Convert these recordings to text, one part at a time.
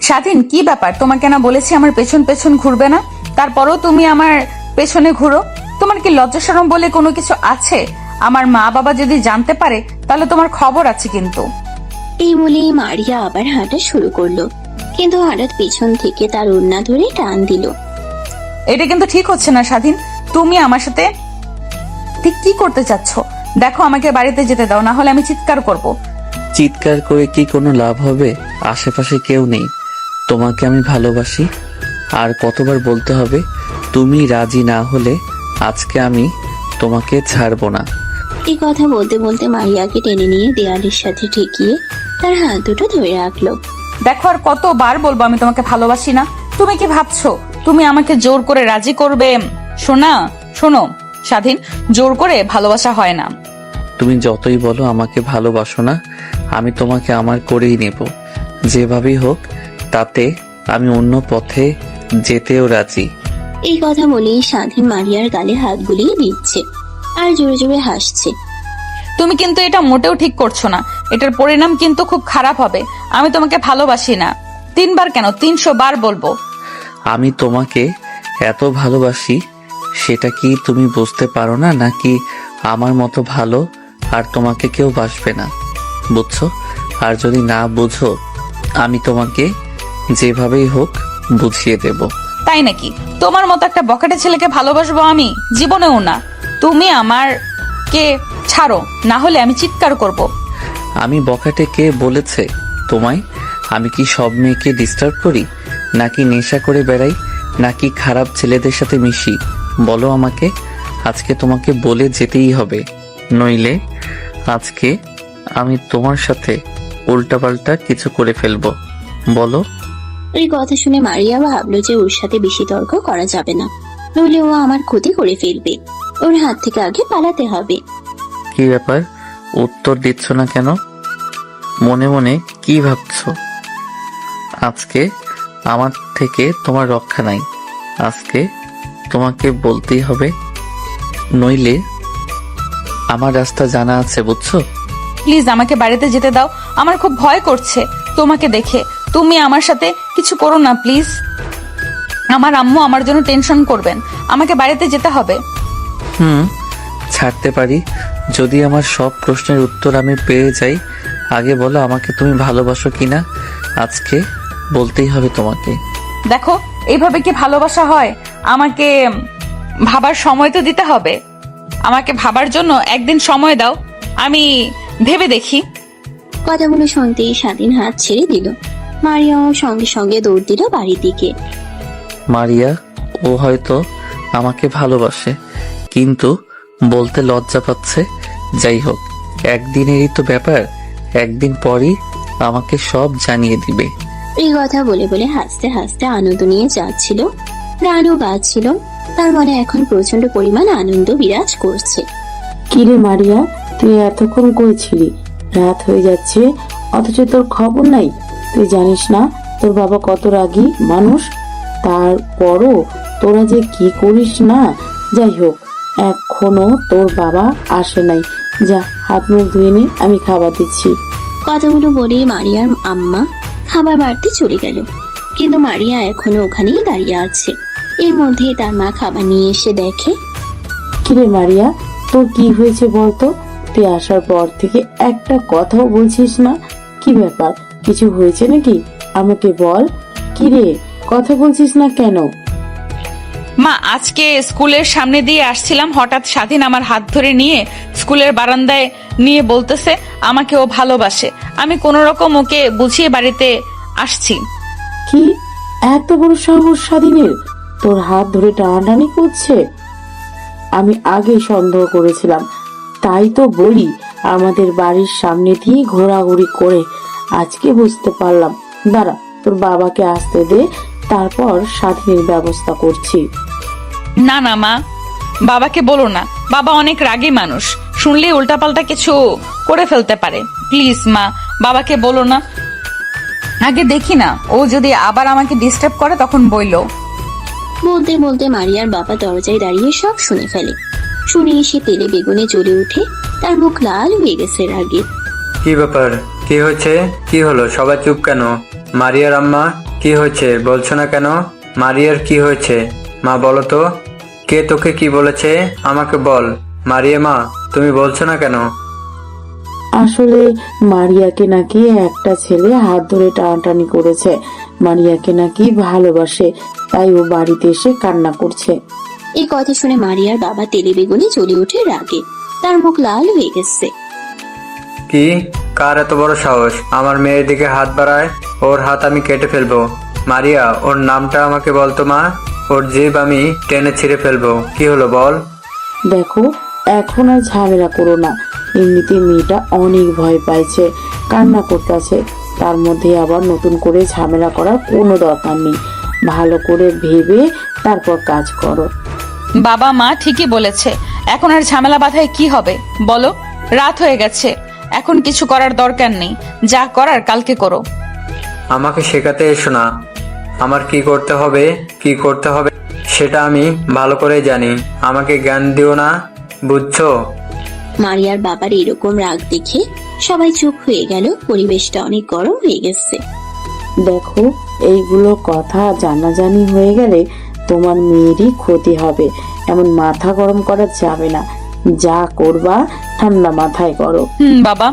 স্বাধীন, কি ব্যাপার? তোমাকে না বলেছি আমার পেছন পেছন ঘুরবে না, তারপরও তুমি আমার পেছনে ঘুরো। তোমার কি লজ্জা শরম বলে কোনো কিছু আছে? আমার মা বাবা যদি জানতে পারে তাহলে তোমার খবর আছে কিন্তু। এই বলেই মারিয়া আবার হাঁটা শুরু করলো, কিন্তু হঠাৎ পেছন থেকে তার ওড়না ধরে টান দিল। এটা কিন্তু ঠিক হচ্ছে না স্বাধীন, তুমি আমার সাথে ঠিক কি করতে চাচ্ছ? দেখো, আমাকে বাড়িতে যেতে দাও, না হলে আমি চিৎকার করব। চিৎকার করে কি কোনো লাভ হবে? আশেপাশে কেউ নেই। তোমাকে আমি ভালোবাসি। আর কতবার বলতে হবে? তুমি রাজি না হলে আজকে আমি তোমাকে ছাড়বো না। এই কথা বলতে বলতে মারিয়াকে টেনে নিয়ে দেয়ালের সাথে ঠেকিয়ে তার হাত দুটো ধরে রাখলো। দেখো, আর কতবার বলবো আমি তোমাকে ভালোবাসি না? তুমি কি ভাবছো তুমি আমাকে জোর করে রাজি করবে? শোনো স্বাধীন, জোর করে ভালোবাসা হয় না। তুমি যতই বলো আমাকে ভালোবাসো না, আমি তোমাকে আমার করেই নেব, যেভাবেই হোক। তাতে আমি অন্য পথে যেতেও রাজি। এই কথা বলেই স্বাধীন মারিয়ার গালে হাত বুলিয়ে দিচ্ছে আর জোরে জোরে হাসছে। তুমি কিন্তু এটা মোটেও ঠিক করছো না, এটার পরিণাম কিন্তু খুব খারাপ হবে। আমি তোমাকে ভালোবাসি না। 3 বার কেন, 300 বার বলবো। আমি তোমাকে এত ভালোবাসি, সেটা কি তুমি বুঝতে পারো না? নাকি আমার মতো ভালো আর তোমাকে কেউ বাসবে না, বুঝছো? আর যদি না বুঝো, আমি তোমাকে যেভাবেই হোক বুঝিয়ে দেব। তাই নাকি? তোমার মতো একটা বখাটে ছেলেকে ভালোবাসবো আমি? জীবনেও না। তুমি আমারকে ছাড়ো, না হলে আমি চিৎকার করব। আমি বখাটে কে বলেছে তোমায়? আমি কি সব মেয়েকে ডিস্টার্ব করি? নাকি নেশা করে বেড়াই? নাকি খারাপ ছেলেদের সাথে মিশি? বলো আমাকে। আজকে তোমাকে বলে যেতেই হবে, নইলে আজকে আমি তোমার সাথে উল্টাপাল্টা কিছু করে ফেলবো। বলো। এই কথা শুনে মারিয়া ভাবলো যে ওর সাথে বেশি তর্ক করা যাবে না, নইলে ও আমার ক্ষতি করে ফেলবে। ওর হাত থেকে আগে পালাতে হবে। কি ব্যাপার, উত্তর দিচ্ছ না কেন? মনে মনে কি ভাবছো? আজকে আমার থেকে তোমার রক্ষা নাই। আজকে তোমাকে বলতেই হবে, নইলে আমার রাস্তা জানা আছে, বুঝছো? প্লিজ আমাকে বাড়িতে যেতে দাও, আমার খুব ভয় করছে তোমাকে দেখে। তুমি আমার সাথে কিছু করো না প্লিজ। আমার আম্মু আমার জন্য টেনশন করবেন। আমাকে বাড়িতে যেতে হবে। ছাড়তে পারি যদি আমার সব প্রশ্নের উত্তর আমি পেয়ে যাই। আগে বলো আমাকে তুমি ভালোবাসো কিনা? আজকে বলতেই হবে তোমাকে। দেখো, এইভাবে কি ভালোবাসা হয়? আমাকে ভাবার সময় তো দিতে হবে। আমাকে ভাবার জন্য একদিন সময় দাও, আমি ভেবে দেখি। কথাগুলো শুনতেই স্বাধীন হাত ছেড়ে দিল। মারিয়াও সঙ্গে সঙ্গে দৌড় দিল বাড়ির দিকে। মারিয়া, ও হয়তো আমাকে ভালোবাসে, কিন্তু বলতে লজ্জা পাচ্ছে। যাই হোক, একদিনেরই তো ব্যাপার, একদিন পরই আমাকে সব জানিয়ে দিবে। এই কথা বলে বলে হাসতে হাসতে আনন্দ নিয়ে যাচ্ছিল, গানও গাচ্ছিল। তার মনে এখন প্রচন্ড পরিমাণ আনন্দ বিরাজ করছে। কিরে মারিয়া, তুই এতক্ষণ কই ছিলি? রাত হয়ে যাচ্ছে, অথচ তোর খবর নাই। তুই জানিস না তোর বাবা কত রাগী মানুষ? তারপরও তোরা যে কি করিস না। যাই হোক, এখনো তোর বাবা আসে নাই। যা, হাত মুখ ধুয়ে নে, আমি খাবার দিচ্ছি। কথাগুলো বলেই মারিয়ার আম্মা খাবার বাড়তে চলে গেল, কিন্তু মারিয়া এখনো ওখানেই দাঁড়িয়ে আছে। এর মধ্যে তার মা খাবার নিয়ে এসে দেখে। কিরে মারিয়া, তোর কি হয়েছে বলতো? তুই আসার পর থেকে একটা কথাও বলছিস না। কি ব্যাপার, কিছু হয়েছে নাকি? আমাকে বল। কিরে, কথা বলছিস না কেন? মা, আজকে স্কুলের সামনে দিয়ে আসছিলাম, হঠাৎ স্বাধীন আমার হাত ধরে নিয়ে স্কুলের বারান্দায় নিয়ে বলতেছে আমাকে ও ভালোবাসে। আমি কোন রকম ওকে বুঝিয়ে বাড়িতে আসছি। কি এত বড় সাহস স্বাধীনের? তোর হাত ধরে টানাটানি করছে? আমি আগে সন্দেহ করেছিলাম, তাই তো বলি আমাদের বাড়ির সামনে দিয়ে ঘোরাঘুরি করে। আজকে বুঝতে পারলাম। দাঁড়া, তোর বাবাকে আসতে দে, তারপর স্বাধীনের ব্যবস্থা করছি। না না মা, বাবাকে বলো না। বাবা অনেক রাগী মানুষ, শুনলে উল্টাপাল্টা কিছু করে ফেলতে পারে। প্লিজ মা, বাবাকে বলো না। আগে দেখি না, ও যদি আবার আমাকে ডিস্টার্ব করে তখন বইলো। বলতে বলতে মারিয়ার বাবা দরজায় দাঁড়িয়ে সব শুনে ফেলে। শুনে এসে তেলে বেগুনে জ্বলে উঠে, তার মুখ লাল হয়ে গেছে রাগে। কি ব্যাপার, কি হয়েছে? কি হলো, সবাই চুপ কেন? মারিয়ার আম্মা, কি হয়েছে বলছো না কেন? মারিয়ার কি হয়েছে মা, বলো তো। কে তোকে কি বলেছে আমাকে বল। মারিয়া মা, তুমি বলছো না কেন? আসলে মারিয়াকে নাকি একটা ছেলে হাত ধরে টানাটানি করেছে। মারিয়াকে নাকি ভালোবাসে, তাই ও বাড়িতে এসে কান্না করছে। এই কথা শুনে মারিয়ার বাবা তেলে বেগুনে জ্বলে ওঠে রাগে। তার মুখ লাল হয়ে গেছে। কি? কার এত বড় সাহস আমার মেয়ের দিকে হাত বাড়ায়? ওর হাত আমি কেটে ফেলবো। মারিয়া, ওর নামটা আমাকে বলতো মা। ওর জিভ আমি টেনে ছিঁড়ে ফেলবো। কি হলো বল। দেখো, এখন আর ঝামেলা করো না। এমনিতে মেয়েটা অনেক ভয় পাইছে, কান্না করতেছে। তার মধ্যে আবার নতুন করে ঝামেলা করার কোনো দরকার নেই। ভালো করে ভেবে তারপর কাজ করো। বাবা মা ঠিকই বলেছে, এখন আর ঝামেলা বাঁধায় কি হবে বলো? রাত হয়ে গেছে, এখন কিছু করার দরকার নেই। যা করার কালকে করো। আমাকে শেখাতে এসো না। আমার কি করতে হবে সেটা আমি ভালো করে জানি। আমাকে জ্ঞান দিও না, বুঝছো? মারিয়ার বাবার এরকম রাগ দেখে সবাই চুপ হয়ে গেল। পরিবেশটা অনেক গরম হয়ে গেছে। দেখো, এইগুলো কথা জানাজানি হয়ে গেলে তোমার মেয়েরই ক্ষতি হবে। এমন মাথা গরম করা যাবে না। যা করবা ঠান্ডা মাথায় করো। বাবা,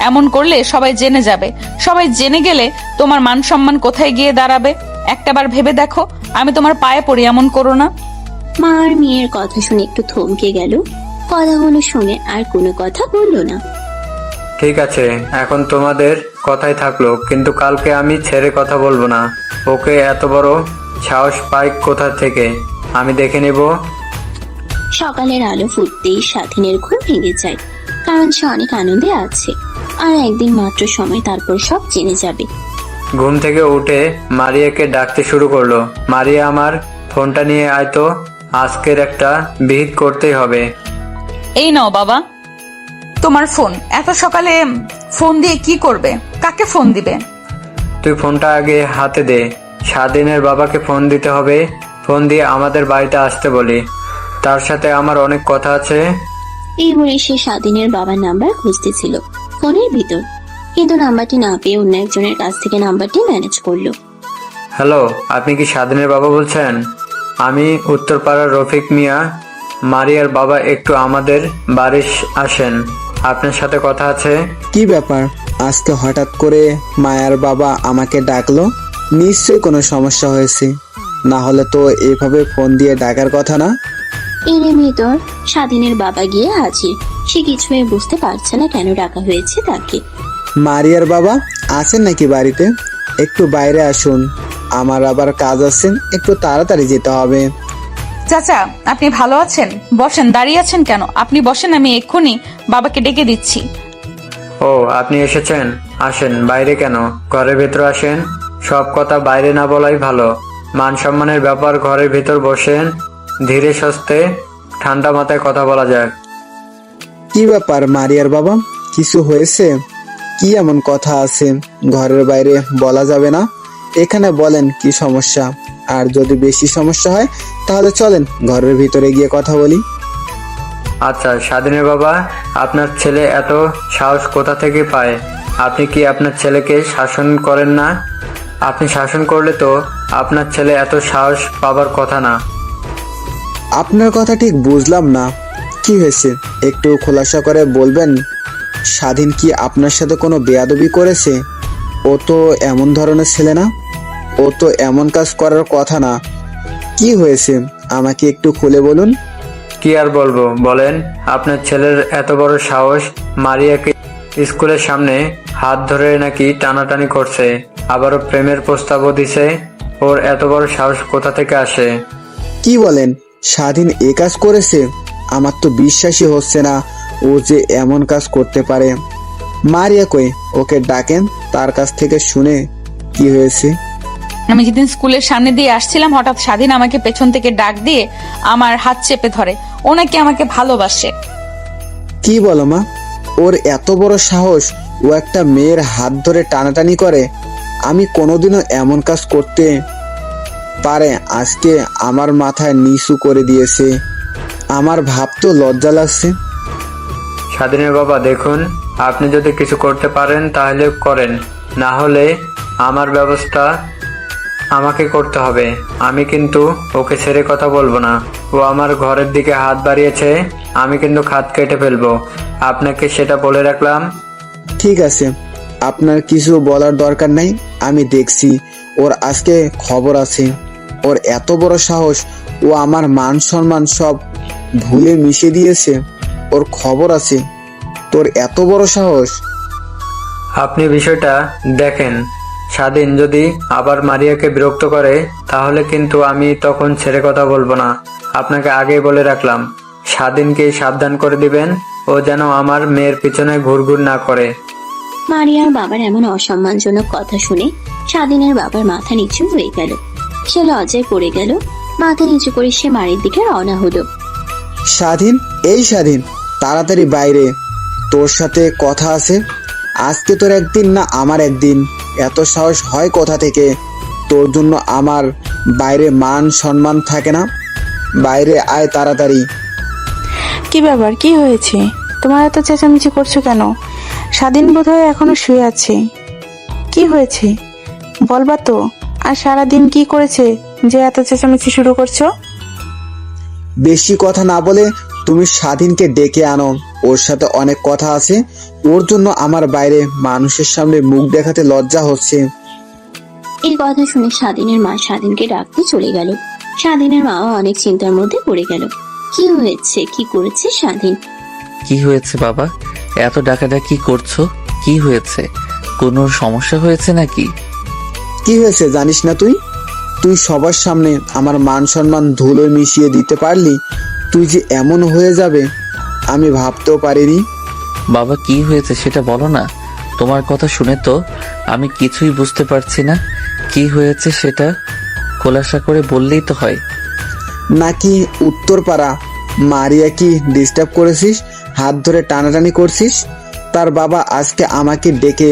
এমন করলে সবাই জেনে যাবে। সবাই জেনে গেলে তোমার মান সম্মান কোথায় গিয়ে দাঁড়াবে? একটাবার ভেবে দেখো। আমি তোমার পায়ে পড়ি, এমন করো না। মা আর মেয়ের কথা শুনে একটু থমকে গেল। কথাগুলো শুনে আর কোনো কথা বললো না। ঠিক আছে, এখন তোমাদের কথাই থাকলো, কিন্তু কালকে আমি ছেড়ে কথা বলবো না। ওকে এত বড় সাহস পাই কোথা থেকে আমি দেখে নেব। সকালের আলো ফুটতেই স্বাধীনের ঘুম ভেঙে যায়, কারণ সে অনেক আনন্দে আছে। আর একদিন মাত্র সময়, তারপর সব জেনে যাবে। ঘুম থেকে উঠে মারিয়াকে ডাকতে শুরু করলো। মারিয়া, আমার ফোনটা নিয়ে আয় তো, আজকের একটা বিহিত করতেই হবে। এই নাও বাবা তোমার ফোন। এত সকালে ফোন দিয়ে কি করবে? কাকে ফোন দিবে? তুই ফোনটা আগে হাতে দে। স্বাধীনের বাবাকে ফোন দিতে হবে। ফোন দিয়ে আমাদের বাড়িতে আসতে বলি, তার সাথে আমার অনেক কথা আছে। এই বলে সে স্বাধীনের বাবার নাম্বার খুঁজতেছিল ফোনের ভিতর, কিন্তু নাম্বারটি না পেয়ে অন্য একজনের কাছ থেকে নাম্বারটি ম্যানেজ করলো। হ্যালো, আপনি কি স্বাধীনের বাবা বলছেন? আমি উত্তরপাড়ার রফিক মিয়া। মারিয়ার বাবা একটু আমাদের বাড়ি আসেন, আপনার সাথে কথা আছে। কি ব্যাপার, আজকে হঠাৎ করে মায়ার বাবা আমাকে ডাকলো? নিশ্চয়ই কোনো সমস্যা হয়েছে, না হলে তো এভাবে ফোন দিয়ে ডাকার কথা না। এর ভিতর স্বাধীনের বাবা গিয়ে হাজির। সে কিছুই বুঝতে পারছে না কেন ডাকা হয়েছে তাকে। মারিয়ার বাবা আছেন নাকি বাড়িতে? একটু বাইরে আসুন, আমার আবার কাজ আছে, একটু তাড়াতাড়ি যেতে হবে। চাচা, আপনি ভালো আছেন? বসেন, দাঁড়িয়ে আছেন কেন? আপনি বসেন, আমি এক্ষুনি বাবাকে ডেকে দিচ্ছি। ও, আপনি এসেছেন? আসেন। বাইরে কেন, ঘরের ভেতর আসেন। সব কথা বাইরে না বলাই ভালো। মান সম্মানের ব্যাপার, ঘরের ভেতর বসেন। ধীরে সুস্থে ঠান্ডা মাথায় কথা বলা যাক। কি ব্যাপার মারিয়ার বাবা, কিছু হয়েছে? কি এমন কথা আছে ঘরের বাইরে বলা যাবে না? এখানে বলেন কি সমস্যা, আর যদি বেশি সমস্যা হয় তাহলে চলেন ঘরের ভিতরে গিয়ে কথা বলি। আচ্ছা স্বাধীনের বাবা, আপনার ছেলে এত সাহস কোথা থেকে পায়? আপনি কি আপনার ছেলেকে শাসন করেন না? আপনি শাসন করলে তো আপনার ছেলে এত সাহস পাবার কথা না। আপনার কথা ঠিক বুঝলাম না, কি হয়েছে একটু খোলাসা করে বলবেন। স্বাধীন কি আপনার সাথে কোনো বেয়াদবি করেছে? ও তো এমন ধরনের ছেলে না, ও তো এমন কাজ করার কথা না। কি হয়েছে আমাকে একটু খুলে বলুন। কি আর বলবো বলেন, আপনার ছেলের এত বড় সাহস, মারিয়াকে স্কুলের সামনে হাত ধরে নাকি টানাটানি করছে, আবারও প্রেমের প্রস্তাবও দিছে। ওর এত বড় সাহস কোথা থেকে আসে? কি বলেন, স্বাধীন এ কাজ করেছে? আমার তো বিশ্বাসই হচ্ছে না ও যে এমন কাজ করতে পারে। মারিয়া কই, ওকে ডাকেন, তার কাছ থেকে শুনে কি হয়েছে। আমি যেদিন স্কুলের সামনে দিয়ে আসছিলাম, হঠাৎ স্বাধীন আমাকে পেছন থেকে ডাক দিয়ে আমার হাত চেপে ধরে। ও নাকি আমাকে ভালোবাসে। কি বলো মা, ওর এত বড় সাহস, ও একটা মেয়ের হাত ধরে টানাটানি করে? আমি কোনোদিনও এমন কাজ করতে পারে? আজকে আমার মাথায় নিচু করে দিয়েছে, আমার ভাবতেও লজ্জা লাগছে। স্বাধীনের বাবা দেখুন, আপনি যদি কিছু করতে পারেন তাহলে করেন, না হলে আমার ব্যবস্থা আমাকে করতে হবে। আমি কিন্তু ওকে ছেড়ে কথা বলবো না। ও আমার ঘরের দিকে হাত বাড়িয়েছে, আমি কিন্তু খাত কেটে ফেলবো। আপনাকে সেটা বলে রাখলাম। ঠিক আছে, আপনার কিছু বলার দরকার নাই, আমি দেখছি। ওর আজকে খবর আছে। ওর এত বড় সাহস, ও আমার মান সম্মান সব ভুলে মিশে দিয়েছে। ওর খবর আছে। তোর এত বড় সাহস! আপনি বিষয়টা দেখেন। স্বাধীন যদি আবার মারিয়াকে বিরক্ত করে তাহলে কিন্তু আমি তখন ছেড়ে কথা বলবো না। আপনাকে আগেই বলে রাখলাম। স্বাধীনকে সাবধান করে দিবেন, ও যেন আমার মেয়ের পিছনে ঘুরঘুর না করে। মারিয়ার বাবার এমন অসম্মানজনক কথা শুনে স্বাধীনের বাবার মাথা নিচু হয়ে গেল। সে লজ্জায় পড়ে গেল। মাথা নিচু করে সে বাড়ির দিকে রওনা হলো। স্বাধীন, এই স্বাধীন, তাড়াতাড়ি বাইরে, তোর সাথে কথা আছে। আজকে তোর একদিন না আমার একদিন। এত সাহস হয় কোথা থেকে? তোর জন্য আমার বাইরে মান সম্মান থাকে না। বাইরে আয় তাড়াতাড়ি। কি ব্যাপার, কি হয়েছে? তোমার এত চেঁচামেচি করছো কেন? স্বাধীন বোধহয় এখনো শুয়ে আছে। কি হয়েছে বলবা তো? আর সারাদিন কি করেছে যে এত চেঁচামেচি শুরু করছো? বেশি কথা না বলে তুমি স্বাধীনকে ডেকে আনো। ওর সাথে অনেক কথা আছে। ওর জন্য আমার বাইরে মানুষের সামনে মুখ দেখাতে লজ্জা হচ্ছে। এই কথা শুনে স্বাধীনের মা স্বাধীনকে ডাকতে চলে গেল। স্বাধীনের মাও অনেক চিন্তার মধ্যে পড়ে গেল। কি হয়েছে, কি করেছে স্বাধীন? কি হয়েছে বাবা? এত ডাকাডাকি করছো? কি হয়েছে? কোনো সমস্যা হয়েছে নাকি? কি হয়েছে জানিস না তুই? তুই সবার সামনে আমার মান সম্মান ধুলোয় মিশিয়ে দিতে পারলি। তুই যে এমন হয়ে যাবে আমি ভাবতেও পারিনি। বাবা কি হয়েছে সেটা বলো না। তোমার কথা শুনে তো আমি কিছুই বুঝতে পারছি না। কি হয়েছে সেটা খোলাসা করে বললেই তো হয়। নাকি উত্তরপাড়া মারিয়া কি ডিস্টার্ব করেছিস? হাত ধরে টানাটানি করছিস? তার বাবা আজকে আমাকে ডেকে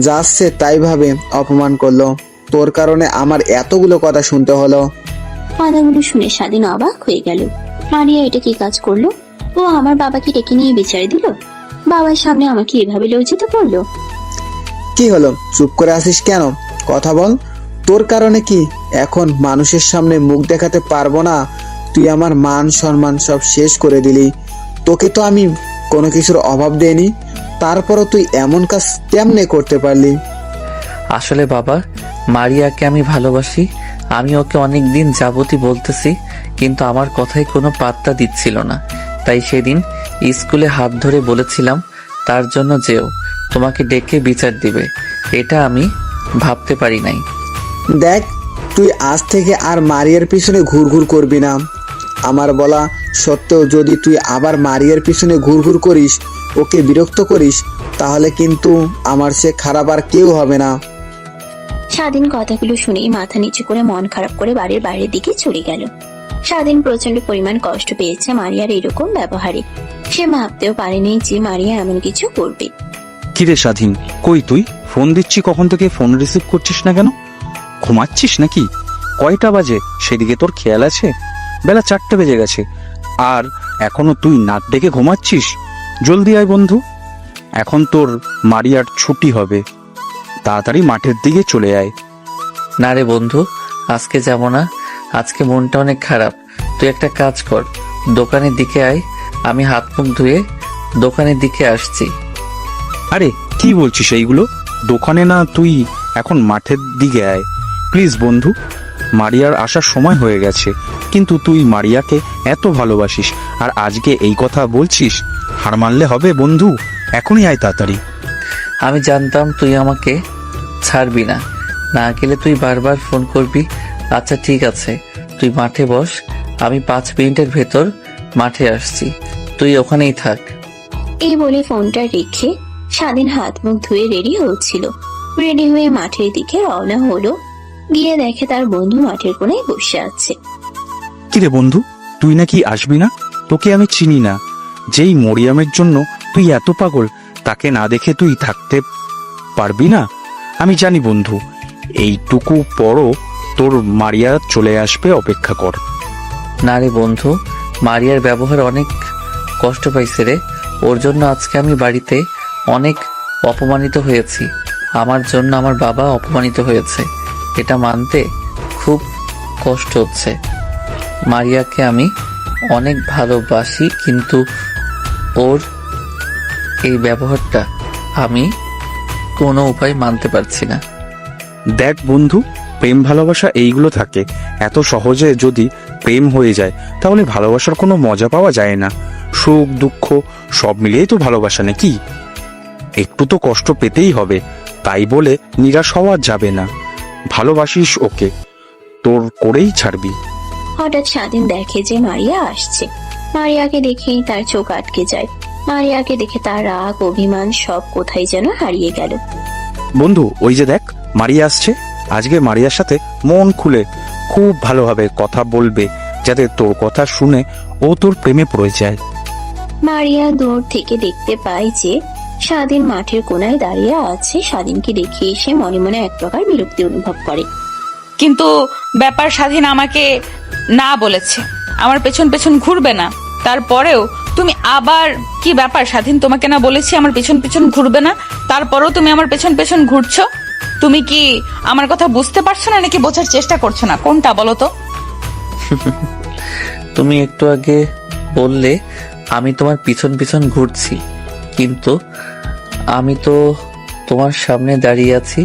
যাচ্ছে তাই ভাবে অপমান করলো। তোর কারণে আমার এতগুলো কথা শুনতে হলো। কথাগুলো শুনে স্বাধীন অবাক হয়ে গেল। মারিয়া এটা কি কাজ করলো? ও আমার বাবাকে ডেকে নিয়ে বিচার দিল। বাবার সামনে আমাকে এভাবে লজ্জিত করলো। কি হলো, চুপ করে আসিস কেন? কথা বল। তোর কারণে কি এখন মানুষের সামনে মুখ দেখাতে পারবো না? তুই আমার মান সম্মান সব শেষ করে দিলি। তোকে তো আমি কোনো কিছুর অভাব দেইনি, তারপরও তুই এমন কাজ কেমনে করতে পারলি? আসলে বাবা, মারিয়াকে আমি ভালোবাসি। আমি ওকে অনেক দিন যাবতই বলতেছি, কিন্তু আমার কথায় কোনো পাত্তা দিচ্ছিল না। তাই সেদিন স্কুলে হাত ধরে বলেছিলাম তার জন্য যেও তোমাকে ডেকে বিচার দিবে। এটা আমি ভাবতে পারি নাই। দেখ, তুই আজ থেকে আর মারিয়ার পিছনে ঘুরঘুর করবি না। আমার বলা সত্ত্বেও যদি তুই আবার মারিয়ার পিছনে ঘুরঘুর করিস, ওকে বিরক্ত করিস, তাহলে কিন্তু আমার সে খারাপ আর কেউ হবে না। স্বাধীন কথাগুলো শুনেই মাথা নিচু করে মন খারাপ করে বাড়ির বাইরের দিকে চলে গেল। স্বাধীন প্রচন্ড পরিমাণ কষ্ট পেয়েছে মারিয়ার এরকম ব্যবহারে। সে ভাবতেও পারেনি যে মারিয়া এমন কিছু করবে। কিরে স্বাধীন, কই তুই? ফোন দিচ্ছি কখন থেকে, ফোন রিসিভ করছিস না কেন? ঘুমাচ্ছিস নাকি? কয়টা বাজে সেদিকে তোর খেয়াল আছে? বেলা 4টা বেজে গেছে, আর এখনো তুই নাক ডেকে ঘুমাচ্ছিস? জলদি আয় বন্ধু, এখন তোর মারিয়ার ছুটি হবে। তাড়াতাড়ি মাঠের দিকে চলে আয়। না রে বন্ধু, আজকে যাব না। আজকে মনটা অনেক খারাপ। তুই একটা কাজ কর, দোকানের দিকে আয়। আমি হাত মুখ ধুয়ে দোকানের দিকে আসছি। আরে কি বলছিস এইগুলো? দোকানে না, তুই এখন মাঠের দিকে আয় প্লিজ বন্ধু। মারিয়ার আসার সময় হয়ে গেছে, কিন্তু তুই মারিয়াকে এত ভালোবাসিস আর আজকে এই কথা বলছিস? হার মানলে হবে বন্ধু, এখনই আয় তাড়াতাড়ি। আমি জানতাম তুই আমাকে ছাড়বি না, না গেলে তুই বারবার ফোন করবি। আচ্ছা ঠিক আছে, তুই মাঠে বস, আমি 5 মিনিটের ভেতর মাঠে আসছি, তুই ওখানেই থাক। এই বলে ফোনটা রেখে স্বাধীন হাত মুখ ধুয়ে রেডি হচ্ছিল। রেডি হয়ে মাঠের দিকে রওনা হলো। গিয়ে দেখে তার বন্ধু মাঠের কোণায় বসে আছে। কিরে বন্ধু, তুই নাকি আসবি না? তোকে আমি চিনি না। যেই মরিয়মের জন্য তুই এত পাগল, তাকে না দেখে তুই থাকতে পারবি না? আমি জানি বন্ধু, এইটুকু পরও তোর মারিয়া চলে আসবে, অপেক্ষা কর। না রে বন্ধু, মারিয়ার ব্যবহার অনেক কষ্ট পাইছে রে। ওর জন্য আজকে আমি বাড়িতে অনেক অপমানিত হয়েছি। আমার জন্য আমার বাবা অপমানিত হয়েছে। এটা মানতে খুব কষ্ট হচ্ছে। মারিয়াকে আমি অনেক ভালোবাসি, কিন্তু ওর এই ব্যবহারটা আমি কোনো উপায় মানতে পারছি না। দেখ বন্ধু, প্রেম ভালোবাসা এইগুলো থাকে। এত সহজে যদি প্রেম হয়ে যায় তাহলে ভালোবাসার কোনো মজা পাওয়া যায় না। সুখ দুঃখ সব মিলিয়েই তো ভালোবাসা, নাকি? একটু তো কষ্ট পেতেই হবে, তাই বলে নিরাশ হওয়া যাবে না। ভালোবাসিস ওকে, তোর করেই ছাড়বি। হঠাৎ স্বাধীন দেখে যে মারিয়া আসছে। মারিয়াকে দেখেই তার চোখ আটকে যায়। মারিয়াকে দেখে তার রাগ অভিমান সব কোথায় যেন হারিয়ে গেল। বন্ধু, ওই যে দেখ, মারিয়া আসছে। আজকে মারিয়ার সাথে মন খুলে খুব ভালোভাবে কথা বলবে, যাতে তোর কথা শুনে ও তোর প্রেমে পড়ে যায়। মারিয়া দূর থেকে দেখতে পায় যে স্বাধীন মাঠের কোনায় দাঁড়িয়ে আছে। স্বাধীনকে দেখে এসে মনে মনে এক প্রকার বিরক্তি অনুভব করে। কিন্তু ব্যাপার স্বাধীন আমাকে না বলেছে আমার পেছন পেছন ঘুরবে না, তারপরেও তুমি আবার কি ব্যাপার স্বাধীন, তোমাকে না বলেছি আমার পেছন পেছন ঘুরবে না, তারপরেও তুমি আমার পেছন পেছন ঘুরছো। তুমি কি আমার কথা বুঝতে পারছো না নাকি বোঝার চেষ্টা করছো না, কোনটা বলো তো? তুমি একটু আগে বললে আমি তোমার পিছন পিছন ঘুরছি, কিন্তু আমি তো তোমার সামনে দাঁড়িয়ে আছি।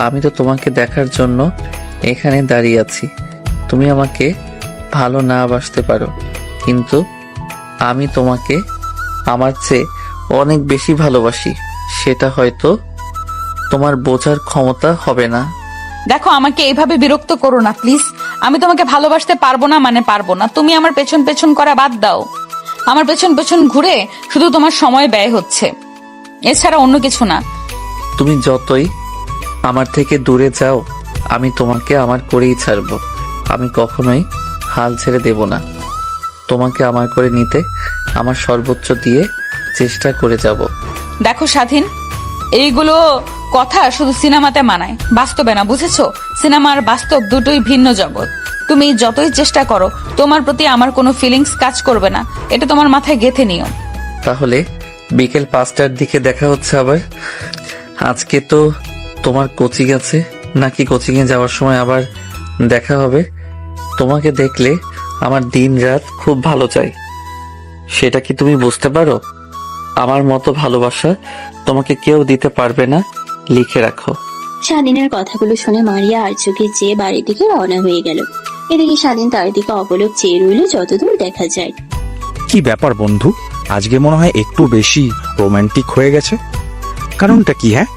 আমি তো তোমাকে দেখার জন্য এখানে দাঁড়িয়ে আছি। তুমি আমাকে ভালো না বাসতে পারো, কিন্তু আমি তোমাকে আমার চেয়ে অনেক বেশি ভালোবাসি। সেটা হয়তো তোমার বোঝার ক্ষমতা হবে না। দেখো, আমাকে এইভাবে বিরক্ত করো না প্লিজ। আমি তোমাকে ভালোবাসতে পারবো না মানে পারবো না। তুমি আমার পেছন পেছন করা বাদ দাও। আমার পেছন পেছন ঘুরে শুধু তোমার সময় ব্যয় হচ্ছে, এছাড়া অন্য কিছু না। তুমি যতই আমার থেকে দূরে যাও, আমি তোমাকে আমার করেই ছাড়বো। আমি কখনোই হাল ছেড়ে দেব না। তোমাকে আমার করে নিতে আমার সর্বোচ্চ দিয়ে চেষ্টা করে যাব। দেখো স্বাধীন, এইগুলো কথা শুধু সিনেমাতে মানায়, বাস্তবে না, বুঝেছো? সিনেমা আর বাস্তব দুটোই ভিন্ন জগৎ। তুমি যতই চেষ্টা করো তোমার প্রতি আমার কোনো ফিলিংস কাজ করবে না, এটা তোমার মাথায় গেঁথে নিও। তাহলে বিকেল 5টার দিকে দেখা হচ্ছে আবার। আজকে তো তোমার কোচিং আছে, নাকি কোচিং এ যাওয়ার সময় আবার দেখা হবে? তোমাকে দেখলে আমার দিন রাত খুব ভালো যায়। সেটা কি তুমি বুঝতে পারো? আমার মতো ভালোবাসা তোমাকে কেউ দিতে পারবে না, লিখে রাখো। স্বাধীনের কথাগুলো শুনে মারিয়া আর চোখে চেয়ে বাড়ির দিকে রওনা হয়ে গেল। এদিকে স্বাধীন তার দিকে অপলক চেয়ে রইল যতদূর দেখা যায়। কি ব্যাপার বন্ধু, আজকে মনে হয় একটু বেশি রোমান্টিক হয়ে গেছে। কারণটা কি? হ্যাঁ,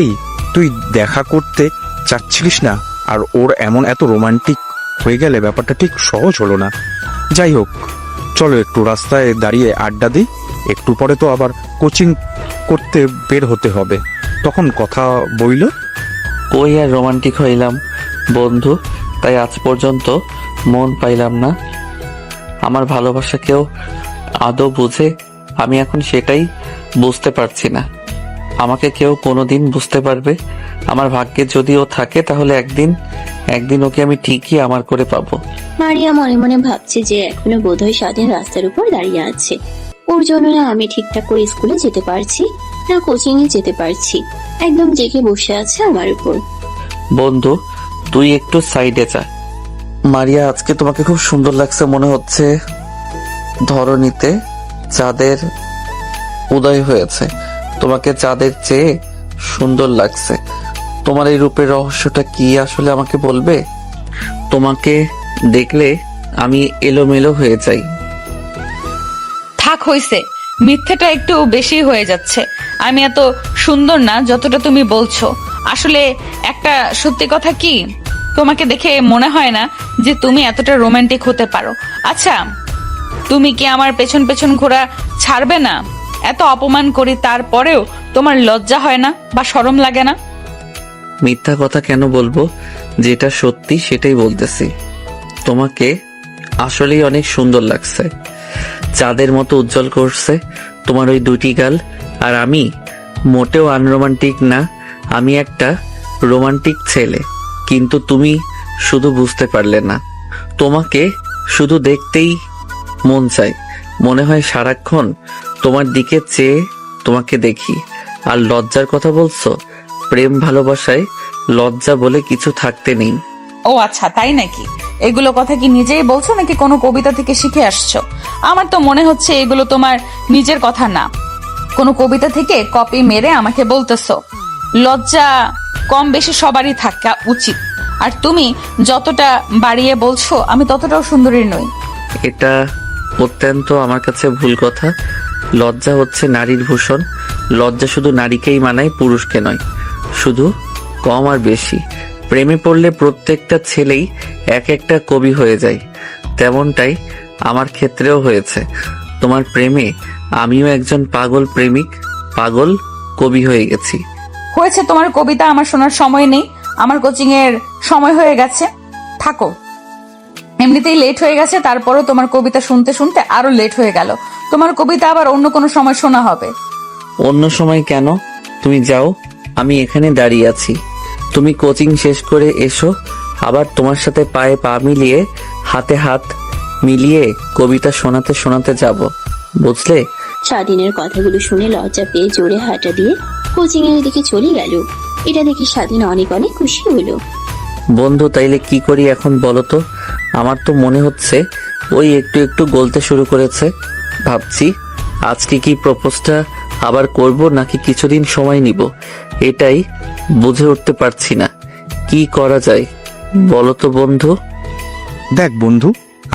এই তুই দেখা করতে চাচ্ছিলিস না, আর ওর এমন এত রোমান্টিক হয়ে গেলে ব্যাপারটা ঠিক সহজ হলো না। যাই হোক, চলো একটু রাস্তায় দাঁড়িয়ে আড্ডা দিই। একটু পরে তো আবার কোচিং করতে বের হতে হবে, তখন কথা বইল। কই আর রোমান্টিক হইলাম বন্ধু, তাই আজ পর্যন্ত মন পাইলাম না। আমার ভালোবাসা কেউ আদৌ বুঝে? আমি এখন সেটাই বুঝতে পারছি না। আমাকে কেউ কোনোদিন বুঝতে পারবে? আমার ভাগ্যে যদি ও থাকে তাহলে একদিন ওকে আমি ঠিকই আমার করে পাবো। মারিয়া মনে মনে ভাবছে যে এখনো বোধহয় স্বাধীন রাস্তার উপর দাঁড়িয়ে আছে। ওর জন্য না আমি ঠিকঠাক করে স্কুলে যেতে পারছি, না কোচিং এ যেতে পারছি। একদম জেগে বসে আছে আমার উপর। বন্ধু, তুই একটু সাইডে যা। মারিয়া, আজকে তোমাকে খুব সুন্দর লাগছে। মনে হচ্ছে ধরণীতে চাঁদের উদয় হয়েছে। তোমাকে চাঁদের চেয়ে সুন্দর লাগছে। তোমার এই রূপের রহস্যটা কি আসলে আমাকে বলবে? তোমাকে দেখলে আমি এলোমেলো হয়ে যাই। থাক, হইছে, মিথ্যেটা একটু বেশি হয়ে যাচ্ছে। আমি এত সুন্দর না যতটা তুমি বলছো। আসলে একটা সত্যি কথা কি, তোমাকে দেখে মনে হয় না যে তুমি এতটা রোমান্টিক হতে পারো। আচ্ছা, তুমি কি আমার পেছন পেছন ঘোরা ছাড়বে না? এত অপমান করি তারপরেও তোমার লজ্জা হয় না বা শরম লাগে না? মিথ্যা কথা কেন বলবো? যেটা সত্যি সেটাই বলতেছি। তোমাকে আসলেই অনেক সুন্দর লাগছে, চাঁদের মতো উজ্জ্বল করছে তোমার ওই দুটি গাল। আর আমি মোটেও আনরোমান্টিক না, আমি একটা রোমান্টিক ছেলে। কিন্তু তুমি শুধু বুঝতে পারলে না। তোমাকে শুধু দেখতেই মন চায়, মনে হয় সারাক্ষণ তোমার দিকে চেয়ে তোমাকে দেখি। আর লজ্জার কথা বলছো? প্রেম ভালোবাসায় লজ্জা বলে কিছু থাকতে নেই। ও আচ্ছা, তাই নাকি? এগুলো কথা কি নিজেই বলছো নাকি কোনো কবিতা থেকে শিখে আসছো? আমার তো মনে হচ্ছে এগুলো তোমার নিজের কথা না, কোনো কবিতা থেকে কপি মেরে আমাকে বলতেছো। লজ্জা কম বেশি সবারই থাকা উচিত। আর তুমি যতটা বাড়িয়ে বলছো আমি ততটাও সুন্দরী নই। এটা অত্যন্ত আমার কাছে ভুল কথা। লজ্জা হচ্ছে নারীর ভূষণ। লজ্জা শুধু নারীকেই মানায়, পুরুষকে নয়। শুধু কম আর বেশি। প্রেমে পড়লে প্রত্যেকটা ছেলেই এক একটা কবি হয়ে যায়, তেমনটাই আমার ক্ষেত্রেও হয়েছে। তোমার প্রেমে আমিও একজন পাগল প্রেমিক, পাগল কবি হয়ে গেছি। হয়েছে, তোমার কবিতা আমার শোনার সময় নেই। আমার কোচিং এর সময় হয়ে গেছে, থাকো। এমনিতেই লেট হয়ে গেছে, তারপরও তোমার কবিতা শুনতে শুনতে আরো লেট হয়ে গেল। তোমার কবিতা আবার অন্য কোনো সময় শোনা হবে। অন্য সময় কেন? তুমি যাও, আমি এখানে দাঁড়িয়ে আছি। তুমি কোচিং শেষ করে এসো, আবার তোমার সাথে পায়ে পা মিলিয়ে হাতে হাত মিলিয়ে কবিতা শোনাতে শোনাতে যাব, বুঝলে? স্বাধীনের কথাগুলো শুনে লজ্জা পেয়ে জোরে হাঁটা দিয়ে কোচিং এর দিকে চলে গেল। এটা দেখে স্বাধীন অনেক অনেক খুশি হলো। বন্ধু, তাইলে কি করি এখন বলো তো? আমার তো মনে হচ্ছে ওই একটু একটু গলতে শুরু করেছে। ভাবছি আজকে কি প্রপোজটা আবার করব নাকি কিছুদিন সময় নিব, এটাই বুঝে উঠতে পারছি না। কি করা যায় বলো তো বন্ধু? দেখ বন্ধু,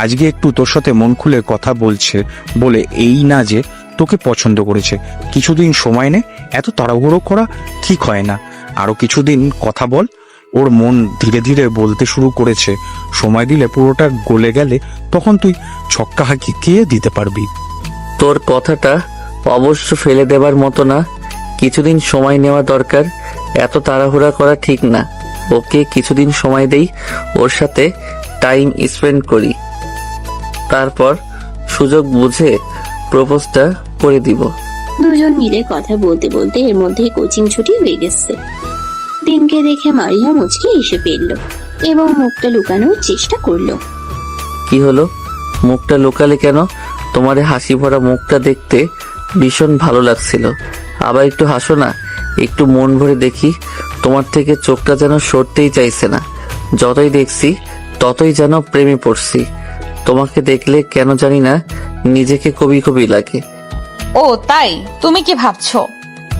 আজকে একটু তোর সাথে মন খুলে কথা বলছে বলে এই না যে তোকে পছন্দ করেছে। কিছুদিন সময় নে, এত তাড়াহুড়ো করা ঠিক হয় না। আরো কিছুদিন কথা বল। ওর মন ধীরে ধীরে বলতে শুরু করেছে। সময় দিলে পুরোটা গলে গেলে তখন তুই ছক্কা হাঁকিয়ে দিতে পারবি। তোর কথাটা অবশ্য ফেলে দেবার মতো না। কিছুদিন সময় নেওয়া দরকার, এত তাড়াহুড়া করা ঠিক না। ওকে কিছুদিন সময় দেই, ওর সাথে টাইম স্পেন্ড করি, তারপর সুযোগ বুঝে প্রপোজটা করে দিব। দুজন মিলে কথা বলতে বলতে এর মধ্যে কোচিং ছুটি হয়ে গেছে। দিনকে দেখে মারিয়া মুচকে এসে ফেলল এবং মুখটা লুকানোর চেষ্টা করলো। কি হলো? মুখটা লুকালে কেন? তোমার এই হাসি ভরা মুখটা দেখতে ভীষণ ভালো লাগছিল। আবার একটু হাসো না, একটু মন ভরে দেখি। তোমার থেকে চোখটা যেন সরতেই চাইছে না। যতই দেখছি ততই যেন প্রেমে পড়ছি। তোমাকে দেখলে কেন জানি না নিজেকে কবি কবি লাগে। ও তাই? তুমি কি ভাবছো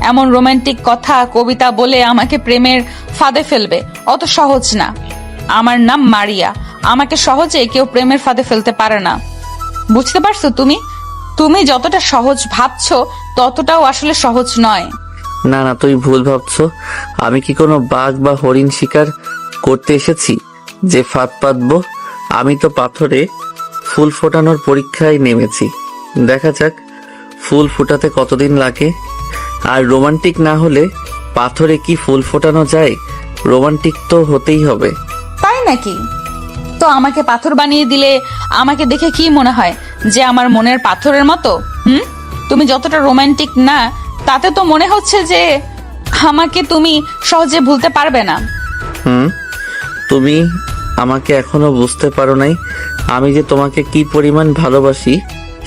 এমন রোমান্টিক কথা কবিতা বলে আমাকে প্রেমের ফাঁদে ফেলবে? অত সহজ না। আমার নাম মারিয়া, আমাকে সহজে কেউ প্রেমের ফাঁদে ফেলতে পারে না। বুঝতে পারছো? তুমি তুমি যতটা সহজ ভাবছো ততটাও আসলে সহজ নয়। না না, তুই ভুল ভাবছো। আমি কি কোনো বাঘ বা হরিণ শিকার করতে এসেছি যে ফাঁদ পাতবো? আমি তো পাথরে ফুল ফোটানোর পরীক্ষায় নেমেছি। দেখা যাক ফুল ফোটাতে কতদিন লাগে। আর রোমান্টিক না হলে পাথরে কি ফুল ফোটানো যায়? রোমান্টিক তো হতেই হবে। তাই নাকি? তো আমাকে পাথর বানিয়ে দিলে আমাকে দেখে কি মনে হয় যে আমার মনের পাথরের মতো? তুমি যতটা রোমান্টিক না তাতে তো মনে হচ্ছে যে আমাকে তুমি সহজে ভুলতে পারবে না। তুমি আমাকে এখনো বুঝতে পারো নাই। আমি যে তোমাকে কি পরিমাণ ভালোবাসি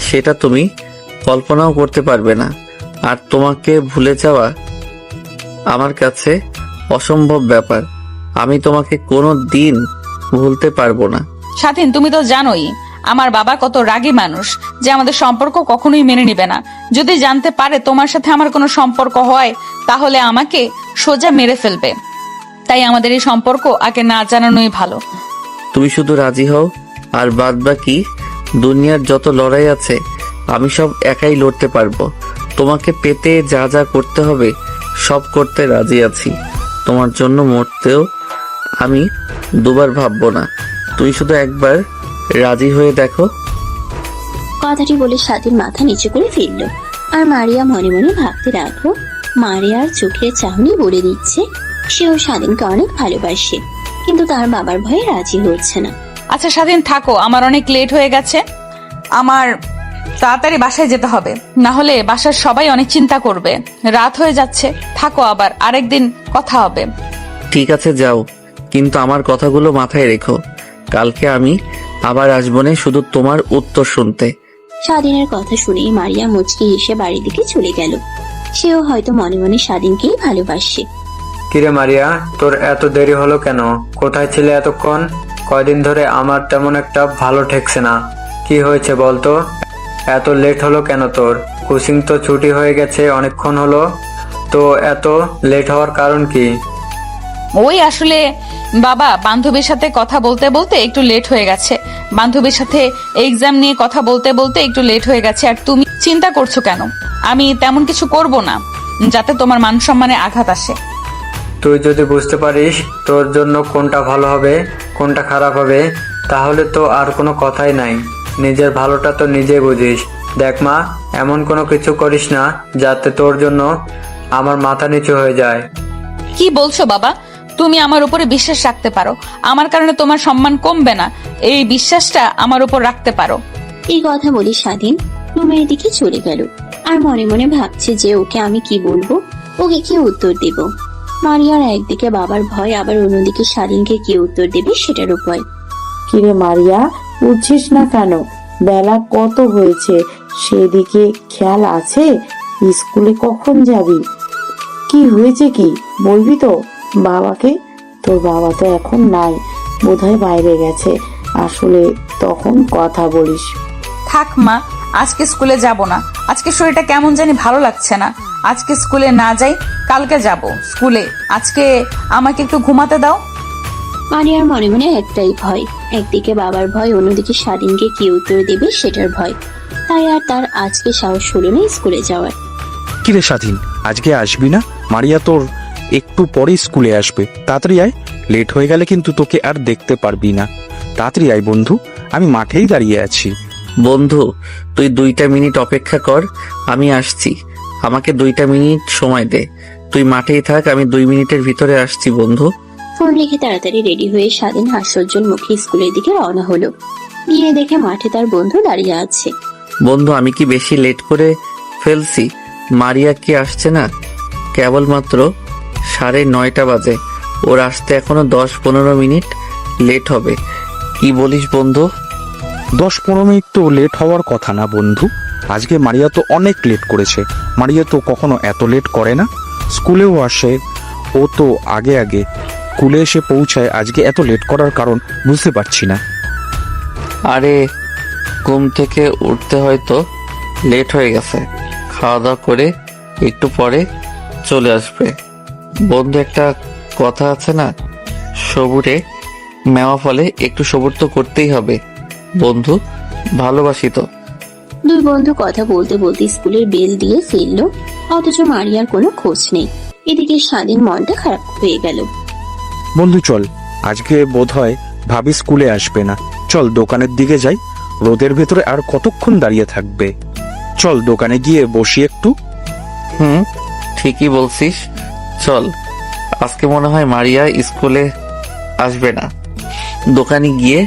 সেটা তুমি কল্পনাও করতে পারবে না। আর তোমাকে ভুলে যাওয়া আমার কাছে অসম্ভব ব্যাপার। আমি তোমাকে কোনো দিন ভুলতে পারবো না। স্বাধীন, তুমি তো জানোই আমার বাবা কত রাগী মানুষ, যে আমাদের সম্পর্ক কখনোই মেনে নিবে না। যদি জানতে পারে তোমার সাথে আমার কোনো সম্পর্ক হয় তাহলে আমাকে সোজা মেরে ফেলবে। তাই আমাদের এই সম্পর্ক আগে না জানানোই ভালো। তুমি শুধু রাজি হও, আর বাদ বাকি দুনিয়ার যত লড়াই আছে আমি সব একাই লড়তে পারবো। তোমাকে পেতে যা যা করতে হবে সব করতে রাজি আছি। তোমার জন্য মরতেও আমি দুবার ভাববো না। তুই শুধু একবার রাজি হয়ে দেখো। কথাটি বলে স্বাধীন মাথা নিচু করে ফেলল। আর মারিয়া মনে মনে ভাবতে রাখলো, মারিয়ার চোখের চাহনি বলে দিচ্ছে সেও স্বাধীনকে অনেক ভালোবাসে, কিন্তু তার বাবার ভয়ে রাজি হচ্ছে না। আচ্ছা স্বাধীন, থাকো, আমার অনেক লেট হয়ে গেছে। আমার তাড়াতাড়ি বাসায় যেতে হবে, না হলে বাসার সবাই অনেক চিন্তা করবে। রাত হয়ে যাচ্ছে, থাকো, আবার আরেকদিন কথা হবে। ঠিক আছে যাও, কিন্তু আমার কথাগুলো মাথায় রেখো। কালকে আমি আবার আসবো না শুধু তোমার উত্তর শুনতে। স্বাধীনের কথা শুনেই মারিয়া মুচকি হেসে বাড়ির দিকে চলে গেল। সেও হয়তো মনে মনে স্বাধীনকেই ভালোবাসে। কিরে মারিয়া, তোর এত দেরি হলো কেন? কোথায় ছিলে এতক্ষণ? কয়দিন ধরে আমার তেমন একটা ভালো ঠেকছে না। কি হয়েছে বলতো? এত লেট হলো কেন তোর? কোচিং তো ছুটি হয়ে গেছে অনেকক্ষণ হলো, তো এত লেট হওয়ার কারণ কি? ওই আসলে বাবা, বান্ধবীর সাথে কথা বলতে বলতে একটু লেট হয়ে গেছে। বান্ধবীর সাথে এক্সাম নিয়ে কথা বলতে বলতে একটু লেট হয়ে গেছে। আর তুমি চিন্তা করছো কেন? আমি তেমন কিছু করব না যাতে তোমার মান সম্মানে আঘাত আসে। তুই যদি বুঝতে পারিস তোর জন্য কোনটা ভালো হবে কোনটা খারাপ হবে, তাহলে তো আর কোনো কথাই নাই। নিজের ভালোটা তো নিজে বুঝিস। দেখ মা, এমন কোনো কিছু করিস না যাতে তোর জন্য আমার মাথা নিচু হয়ে যায়। কি বলছো বাবা? তুমি আমার উপরে বিশ্বাস রাখতে পারো। আমার কারণে তোমার সম্মান কমবে না, এই বিশ্বাসটা আমার উপর রাখতে পারো। এই কথা বলি স্বাধীন রুমের দিকে চলে গেল। আর মনে মনে ভাবছে যে ওকে আমি কি বলবো, ওকে কি উত্তর দেব। মারিয়ার একদিকে বাবার ভয়, আবার অন্যদিকে স্বাধীনকে কি উত্তর দেবে সেটারও ভয়। কিরে মারিয়া, উঠছিস না কেন? বেলা কত হয়েছে, সেদিকে খেয়াল আছে? স্কুলে কখন যাবি? কি হয়েছে, কি বলবি তো বাবাকে? তোর বাবা তো এখন নাই, বোধহয় বাইরে গেছে। আসলে তখন কথা বলিস। থাক মা, আজকে স্কুলে যাব না। আজকে শরীরটা কেমন জানি ভালো লাগছে না। আজকে স্কুলে না যাই, কালকে যাব স্কুলে। আজকে আমাকে একটু ঘুমাতে দাও। মারিয়ার মনে মনে একটাই ভয়, একদিকে বাবার ভয়, অন্যদিকে স্বাধীনকে কি উত্তর দেবে সেটার ভয়। তাই আর তার আজকে সাহস হলো না স্কুলে যাওয়ার। কিরে স্বাধীন, আজকে আসবি না? মারিয়া তোর একটু পরে স্কুলে আসবে, তাড়াতাড়ি আয়। লেট হয়ে গেলে কিন্তু তোকে আর দেখতে পারবি না। তাড়াতাড়ি আয় বন্ধু, আমি মাঠেই দাঁড়িয়ে আছি। বন্ধু, তুই 2টা মিনিট অপেক্ষা কর, আমি আসছি। আমাকে 2টা মিনিট সময় দে। তুই মাঠেই থাক, আমি 2 মিনিটের ভিতরে আসছি বন্ধু। ফোন রেখে তাড়াতাড়ি রেডি হয়ে স্বাধীন হাস্যোজ্জ্বল মুখে স্কুলের দিকে রওনা হলো। গিয়ে দেখে মাঠে তার বন্ধু দাঁড়িয়ে আছে। বন্ধু, আমি কি বেশি লেট করে ফেলছি? মারিয়া কি আসছে না? কেবলমাত্র 9:30 বাজে। ওর আসতে এখনো 10-15 মিনিট লেট হবে। কি বলিস বন্ধু? 10-15 মিনিট তো লেট হওয়ার কথা না বন্ধু। আজকে মারিয়া তো অনেক লেট করেছে। মারিয়া তো কখনো এত লেট করে না। স্কুলেও আসে, ও তো আগে আগে স্কুলে এসে পৌঁছায়। আজকে এত লেট করার কারণ বুঝতে পারছি না। আরে, ঘুম থেকে উঠতে হয়তো লেট হয়ে গেছে। খাওয়া দাওয়া করে একটু পরে চলে আসবে। বন্ধু, একটা কথা আছে না, সবুরে মেওয়া ফলে। একটু সবুর তো করতেই হবে বন্ধু, ভালোবাসি তো। দুই বন্ধু কথা বলতে বলতে স্কুলের বেল দিয়ে ফিরল, অথচ মারিয়ার কোনো খোঁজ নেই। এদিকে স্বাধীন মনটা খারাপ হয়ে গেল। বন্ধু চল, আজকে বোধহয় ভাবি স্কুলে আসবে না। চল দোকানের দিকে যাই। রোদের ভেতরে আর কতক্ষণ দাঁড়িয়ে থাকবে? চল দোকানে গিয়ে বসি একটু। ঠিকই বলছিস, চল। আজকে মনে হয় মারিয়া স্কুলে আসবে না। দোকানে গিয়ে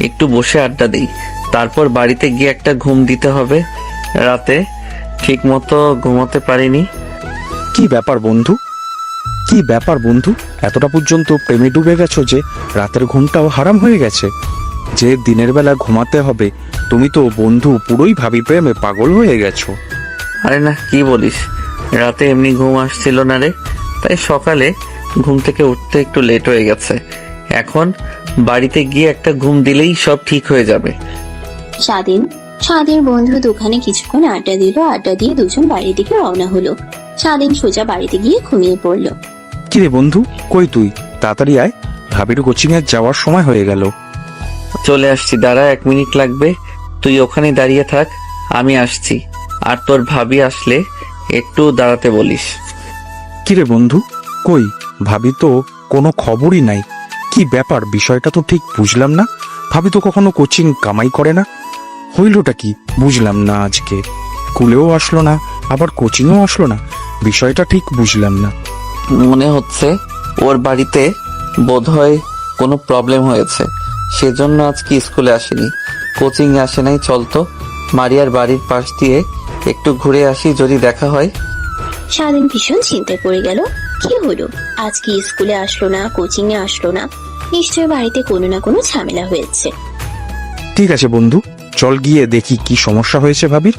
একটু বসে আড্ডা দিই, তারপর বাড়িতে গিয়ে একটা ঘুম দিতে হবে। রাতে ঠিক মতো ঘুমোতে পারিনি। কি ব্যাপার বন্ধু, কি ব্যাপার বন্ধু? এতটা পর্যন্ত প্রেমে ডুবে গেছো যে রাতের ঘুমটাও হারাম হয়ে গেছে? যে দিনের বেলা ঘুমাতে হবে, তুমি তো বন্ধু পুরোই ভাবি প্রেমে পাগল হয়ে গেছো। আরে না, কি বলিস, রাতে এমনি ঘুম আসছিল না রে, তাই সকালে ঘুম থেকে উঠতে একটু লেট হয়ে গেছে। এখন বাড়িতে গিয়ে একটা ঘুম দিলেই সব ঠিক হয়ে যাবে। স্বাধীন বন্ধু দোকানে কিছুক্ষণ আড্ডা দিল। আড্ডা দিয়ে দুজন বাড়ির দিকে রওনা হলো। স্বাধীন সোজা বাড়িতে গিয়ে ঘুমিয়ে পড়লো। কিরে বন্ধু, কই তুই? তাড়াতাড়ি আয়, ভাবির কোচিং এ যাওয়ার সময় হয়ে গেল। চলে আসছি, দাঁড়া, 1 মিনিট লাগবে। তুই ওখানে দাঁড়িয়ে থাক, আমি আসছি। আর তোর ভাবি আসলে একটু দাঁড়াতে বলিস। কিরে বন্ধু, কই ভাবি তো কোনো খবরই নাই। কি ব্যাপার, বিষয়টা তো ঠিক বুঝলাম না। ভাবি তো কখনো কোচিং কামাই করে না, হইলটা কি বুঝলাম না। আজকে স্কুলেও আসলো না, আবার কোচিংও আসলো না, বিষয়টা ঠিক বুঝলাম না। মনে হচ্ছে ওর বাড়িতে বোধহয় কোনো প্রবলেম হয়েছে, সেজন্য আজকে স্কুলে আসেনি, কোচিং এ আসে নাই। চল তো মারিয়ার বাড়ির পাশ দিয়ে একটু ঘুরে আসি, যদি দেখা হয়। স্বাধীন ভীষণ চিন্তায় পড়ে গেল। কি হলো, আজকে স্কুলে আসলো না, কোচিং এ আসলো না, নিশ্চয় বাড়িতে কোনো না কোনো ঝামেলা হয়েছে। ঠিক আছে বন্ধু, চল গিয়ে দেখি কি সমস্যা হয়েছে ভাবির।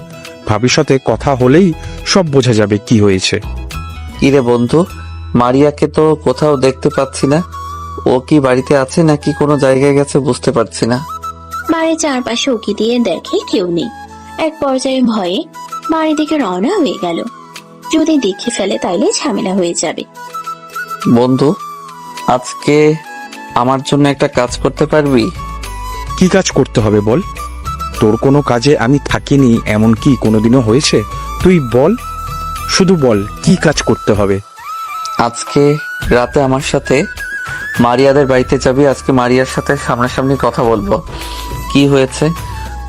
ভাবির সাথে কথা হলেই সব বোঝা যাবে কি হয়েছে। কিরে বন্ধু, মারিয়াকে তো কোথাও দেখতে পাচ্ছি না। ও কি বাড়িতে আছে নাকি কোনো জায়গায় গেছে বুঝতে পারছি না। বাড়ির চারপাশে উকি দিয়ে দেখে কেউ নেই। এক পর্যায়ে ভয়ে বাড়ির দিকে রওনা হয়ে গেল। যদি দেখে ফেলে তাইলে ঝামেলা হয়ে যাবে। বন্ধু, আজকে আমার জন্য একটা কাজ করতে পারবি? কি কাজ করতে হবে বল? তোর কোনো কাজে আমি থাকিনি এমন কি কোনোদিনও হয়েছে? তুই বল, শুধু বল কি কাজ করতে হবে। আজকে রাতে আমার সাথে মারিয়াদের বাড়িতে যাবি। আজকে মারিয়ার সাথে সামনাসামনি কথা বলবো। কি হয়েছে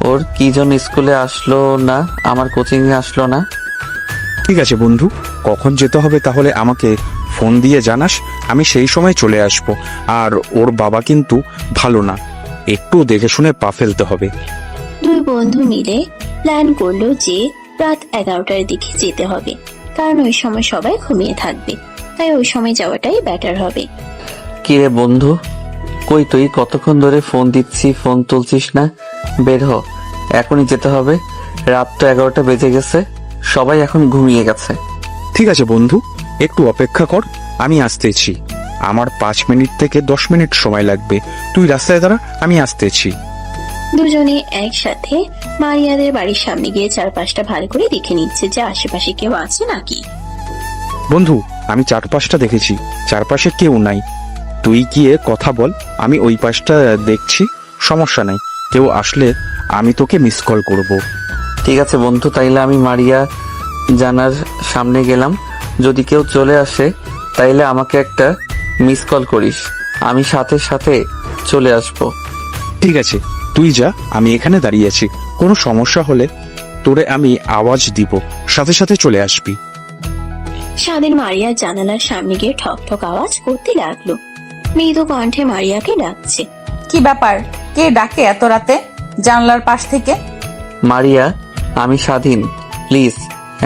ওর, কি জন্য স্কুলে আসলো না, আমার কোচিং এ আসলো না। ঠিক আছে বন্ধু, কখন যেতে হবে তাহলে আমাকে ফোন দিয়ে জানাস, আমি সেই সময় চলে আসব। আর ওর বাবা কিন্তু ভালো না, একটু দেখে শুনে পা ফেলতে হবে। দুই বন্ধু মিলে প্ল্যান করলো যে রাত 11টার দিকে যেতে হবে, কারণ ওই সময় সবাই ঘুমিয়ে থাকবে। তাই ওই সময় যাওয়াটাই বেটার হবে। কি রে বন্ধু, কই তুই? কতক্ষণ ধরে ফোন দিচ্ছি, ফোন তুলছিস না। বের হ, এখনই যেতে হবে। রাত তো 11টা বেজে গেছে, সবাই এখন ঘুমিয়ে গেছে। ঠিক আছে বন্ধু, একটু অপেক্ষা কর, আমি আসতেছি। আমার 5 মিনিট থেকে 10 মিনিট সময় লাগবে। তুই রাস্তায় দাঁড়া, আমি আসতেছি। দুজনে একসাথে মারিয়াদের বাড়ির সামনে গিয়ে চারপাশটা ভালো করে দেখে নিচ্ছে যে আশেপাশে কেউ আছে নাকি। বন্ধু, আমি চারপাশটা দেখেছি, চারপাশে কেউ নাই। তুই গিয়ে কথা বল, আমি ওই পাশটা দেখছি, সমস্যা নাই। কেউ আসলে আমি তোকে মিস কল করব। ঠিক আছে বন্ধু, তাইলে আমি মারিয়া জানার সামনে গেলাম। যদি কেউ চলে আসে তাইলে আমাকে একটা মিস কল করিস, আমি সাথে সাথে চলে আসব। ঠিক আছে, তুই যা, আমি এখানে দাঁড়িয়ে আছি। কোনো সমস্যা হলে তোরে আমি আওয়াজ দিব, সাথে সাথে চলে আসবি। স্বাধীন মারিয়ার জানালার সামনে গিয়ে ঠক ঠক আওয়াজ করতে লাগলো। মৃদু কণ্ঠে মারিয়াকে ডাকছে। কি ব্যাপার, কে ডাকে এত রাতে জানলার পাশ থেকে? মারিয়া, আমি স্বাধীন, প্লিজ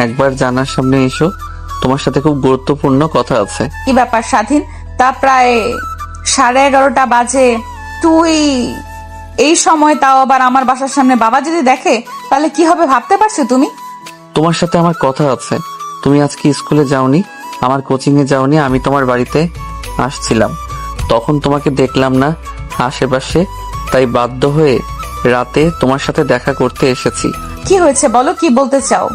একবার জানার সামনে এসো, তোমার সাথে খুব গুরুত্বপূর্ণ কথা আছে। কি ব্যাপার স্বাধীন, তা প্রায় 11:30 বাজে, তুই এই সময়, তাও আবার আমার বাসার সামনে? বাবা যদি দেখে তাহলে কি হবে ভাবতে পারছো তুমি? তোমার সাথে আমার কথা আছে। তুমি আজকে স্কুলে যাওনি, আমার কোচিং এ যাওনি, আমি তোমার বাড়িতে আসছিলাম, তখন তোমাকে দেখলাম না আশেপাশে, তাই বাধ্য হয়ে রাতে তোমার সাথে দেখা করতে এসেছি। কি হয়েছে বলো, কি বলতে চাও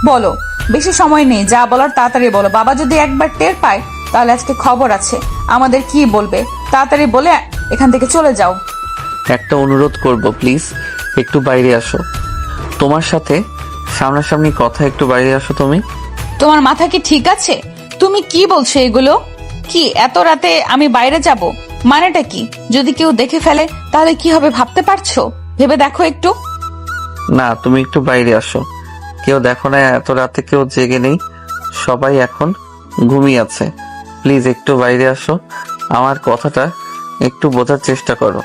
বলো, বেশি সময় নেই, যা বলার তাড়াতাড়ি বলো। বাবা যদি একবার টের পায় তাহলে আজকে খবর আছে, আমাদের কি বলবে। তাড়াতাড়ি বলে এখান থেকে চলে যাও। একটা অনুরোধ করব, প্লিজ একটু বাইরে আসো। তোমার সাথে সামনাসামনি কথা, একটু বাইরে আসো তুমি। তোমার মাথা কি ঠিক আছে? তুমি কি বলছো এগুলো? কি এত রাতে আমি বাইরে যাব, মানেটা কি? যদি কেউ দেখে ফেলে তাহলে কি হবে ভাবতে পারছো? ভেবে দেখো একটু। না, তুমি একটু বাইরে আসো। কেউ দেখো না, এত রাতে কেউ জেগে নেই, সবাই এখন ঘুমিয়ে আছে। প্লিজ একটু বাইরে আসো, আমার কথাটা একটু বোঝার চেষ্টা করো।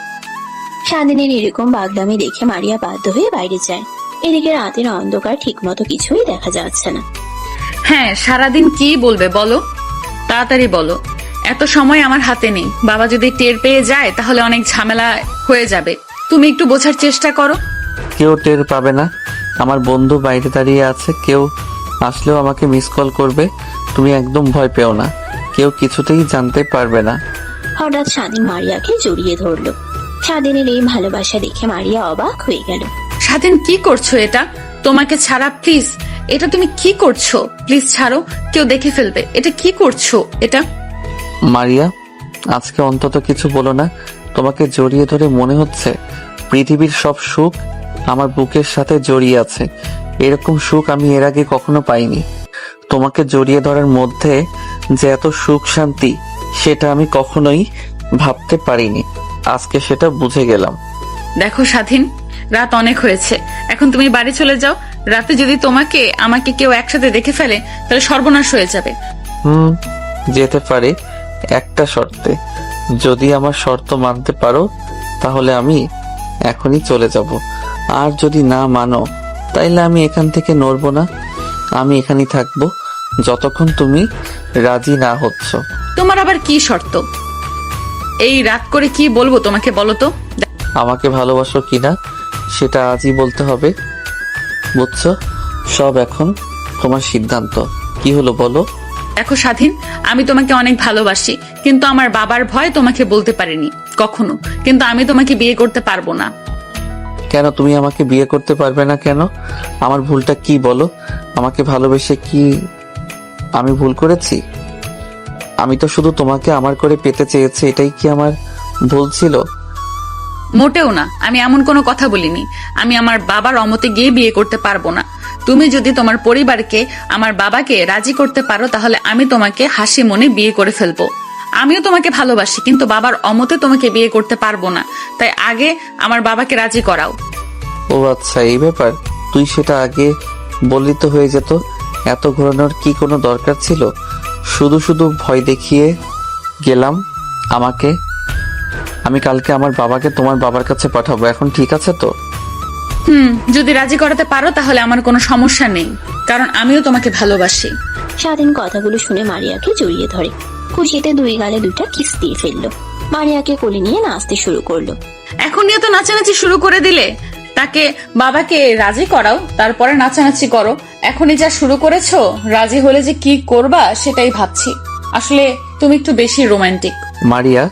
স্বাধীনের এরকম পাগলামি দেখে মারিয়া বাধ্য হয়ে বাইরে যায়। এদিকে রাতের অন্ধকার ঠিক মতো কিছুই দেখা যাচ্ছে না। হ্যাঁ, সারাদিন কি বলবে বলো, তাড়াতাড়ি বলো। এত সময় আমার হাতে নেই, বাবা যদি টের পেয়ে যায় তাহলে অনেক ঝামেলা হয়ে যাবে। তুমি একটু বোঝার চেষ্টা করো। কেউ টের পাবে না, আমার বন্ধু বাইরে দাঁড়িয়ে আছে, কেউ আসলেও আমাকে মিস কল করবে। তুমি একদম ভয় পেও না, কেউ কিছুতেই জানতে পারবে না। হঠাৎ স্বাধীন মারিয়াকে জড়িয়ে ধরলো। স্বাধীনের এই ভালোবাসা দেখে মারিয়া অবাক হয়ে গেল। স্বাধীন, কি করছো এটা? তোমাকে ছাড়া, প্লিজ, এটা তুমি কি করছো? প্লিজ ছাড়ো, কেউ দেখে ফেলবে। এটা কি করছো এটা? মারিয়া, আজকে অন্তত কিছু বলো না। তোমাকে জড়িয়ে ধরে মনে হচ্ছে পৃথিবীর সব সুখ আমার বুকের সাথে জড়িয়ে আছে। এরকম সুখ আমি এর আগে কখনো পাইনি। তোমাকে জড়িয়ে ধরার মধ্যে যে এত সুখ শান্তি, সেটা আমি কখনোই ভাবতে পারিনি। আজকে সেটা বুঝে গেলাম। দেখো স্বাধীন, রাত অনেক হয়েছে, এখন তুমি বাড়ি চলে যাও। রাতে যদি তোমাকে আমাকে কেউ একসাথে দেখে ফেলে তাহলে সর্বনাশ হয়ে যাবে। যেতে পারে, একটা শর্তে। যদি আমার শর্ত মানতে পারো তাহলে আমি এখনই চলে যাব, আর যদি না মানো তাইলে আমি এখান থেকে নড়বো না। আমি এখানেই থাকবো যতক্ষণ তুমি রাজি না হচ্ছ। তোমার আবার কি শর্ত? এই রাত করে কি বলবো তোমাকে, বলো তো? আমাকে ভালোবাসো কিনা সেটা আজই বলতে হবে, বুঝছো? সব এখন তোমার সিদ্ধান্ত। কি হলো বলো? দেখো স্বাধীন, আমি তোমাকে অনেক ভালোবাসি, কিন্তু আমার বাবার ভয় তোমাকে বলতে পারিনি কখনো। কিন্তু আমি তোমাকে বিয়ে করতে পারবো না। কেন তুমি আমাকে বিয়ে করতে পারবে না কেন? আমার ভুলটা কি বলো? আমাকে ভালোবেসে কি আমি ভুল করেছি? আমি তো শুধু তোমাকে আমার করে পেতে চেয়েছি, এটাই কি আমার ভুল ছিল? মোটেও না, আমি এমন কোনো কথা বলিনি। আমি আমার বাবার অমতে গিয়ে বিয়ে করতে পারবো না। তুমি যদি তোমার পরিবারকে, আমার বাবাকে রাজি করতে পারো, তাহলে আমি তোমাকে হাসি মনে বিয়ে করে ফেলবো। আমিও তোমাকে ভালোবাসি, কিন্তু বাবার অমতে তোমাকে বিয়ে করতে পারবো না। তাই আগে আমার বাবাকে রাজি করাও। ও আচ্ছা, এই ব্যাপার। তুই সেটা আগে বললি তো হয়ে যেত। এত ঘোরানোর কি কোনো দরকার ছিল? শুধু শুধু ভয় দেখিয়ে গেলাম আমাকে। আমি কালকে আমার বাবাকে তোমার বাবার কাছে পাঠাবো, এখন ঠিক আছে তো? যদি রাজি করাতে পারো তাহলে আমার কোনো সমস্যা নেই, কারণ আমিও তোমাকে ভালোবাসি। স্বাধীন কথাগুলো শুনে মারিয়াকে জড়িয়ে ধরে। খুশিতে দুই গালে দুইটা কিস দিয়ে ফেললো। মারিয়াকে কোলে নিয়ে নাচতে শুরু করলো। এখন নিয়ে তো নাচানাচি শুরু করে দিলে। তাকে বাবাকে রাজি করাও, তারপরে নাচানাচি করো। এখনই যা শুরু করেছো, রাজি হলে যে কি করবা সেটাই ভাবছি। আসলে তুমি একটু বেশি রোমান্টিক। মারিয়া,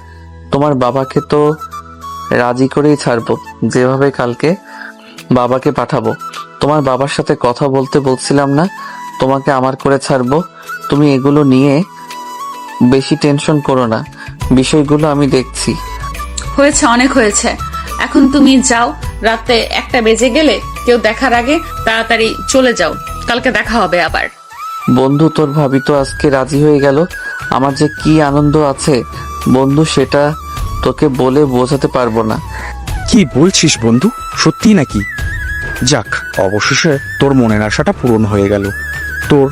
তোমার বাবাকে তো রাজি করেই ছাড়বো, যেভাবে কালকে বাবাকে পাঠাবো। তোমার বাবার সাথে কথা বলতে বলছিলাম না তোমাকে আমার করে ছাড়বো? তুমি এগুলো নিয়ে বেশি টেনশন করো না, বিষয়গুলো আমি দেখছি। হয়েছে, অনেক হয়েছে। এখন তুমি যাও, রাতে 1টা বেজে গেলে কেউ দেখার আগে তাড়াতাড়ি চলে যাও, কালকে দেখা হবে আবার। বন্ধু, তোর ভাবি তো আজকে রাজি হয়ে গেল। আমার যে কি আনন্দ আছে বন্ধু, সেটা তোকে বলে বোঝাতে পারবো না। কি বলছিস বন্ধু, সত্যি নাকি? যাক, অবশেষে তোর মনের আশাটা পূরণ হয়ে গেল। তোর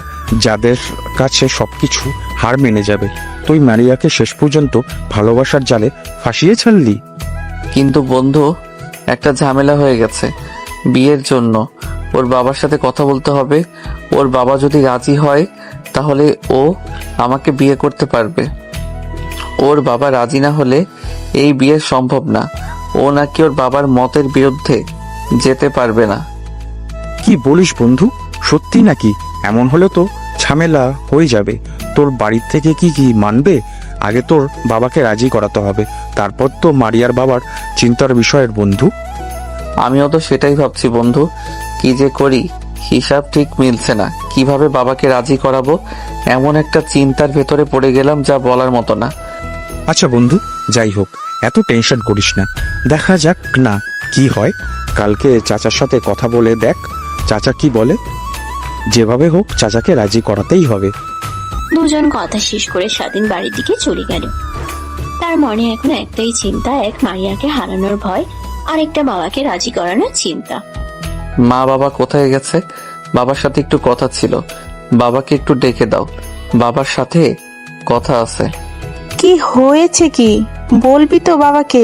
যাদের কাছে সবকিছু হার মেনে যাবে, তুই মারিয়াকে শেষ পর্যন্ত ভালোবাসার জালে ফাঁসিয়ে ছাড়লি। কিন্তু বন্ধু, একটা ঝামেলা হয়ে গেছে বিয়ের জন্য। ওর বাবার সাথে কথা বলতে হবে। ওর বাবা যদি রাজি হয় তাহলে ও আমাকে বিয়ে করতে পারবে। ওর বাবা রাজি না হলে এই বিয়ে সম্ভব না। ও নাকি ওর বাবার মতের বিরুদ্ধে যেতে পারবে না। কি বলিস বন্ধু, সত্যি নাকি? এমন হলে তো ঝামেলা হয়ে যাবে। তোর বাড়ির থেকে কি কি মানবে? আগে তোর বাবাকে রাজি করাতে হবে, তারপর তো মারিয়ার বাবার চিন্তার বিষয়ের বন্ধু। আমিও তো সেটাই ভাবছি বন্ধু, কি যে করি হিসাব ঠিক মিলছে না। কিভাবে বাবাকে রাজি করাবো এমন একটা চিন্তার ভেতরে পড়ে গেলাম যা বলার মতো না। আচ্ছা বন্ধু, যাই হোক, এত টেনশন করিস না, দেখা যাক না কি হয়। কালকে চাচার সাথে কথা বলে দেখ চাচা কি বলে। যেভাবে হোক চাচাকে রাজি করাতেই হবে। দুজন কথা শেষ করে স্বাধীন বাড়ির দিকে চলে গেল। তার মনে এখন একটাই চিন্তা, এক মারিয়াকে হারানোর ভয়, আর একটা বাবাকে রাজি করানোর চিন্তা। মা বাবা কোথায় গেছে? বাবার সাথে একটু কথা ছিল, বাবাকে একটু ডেকে দাও, বাবার সাথে কথা আছে। কি হয়েছে কি বলবি তো বাবাকে?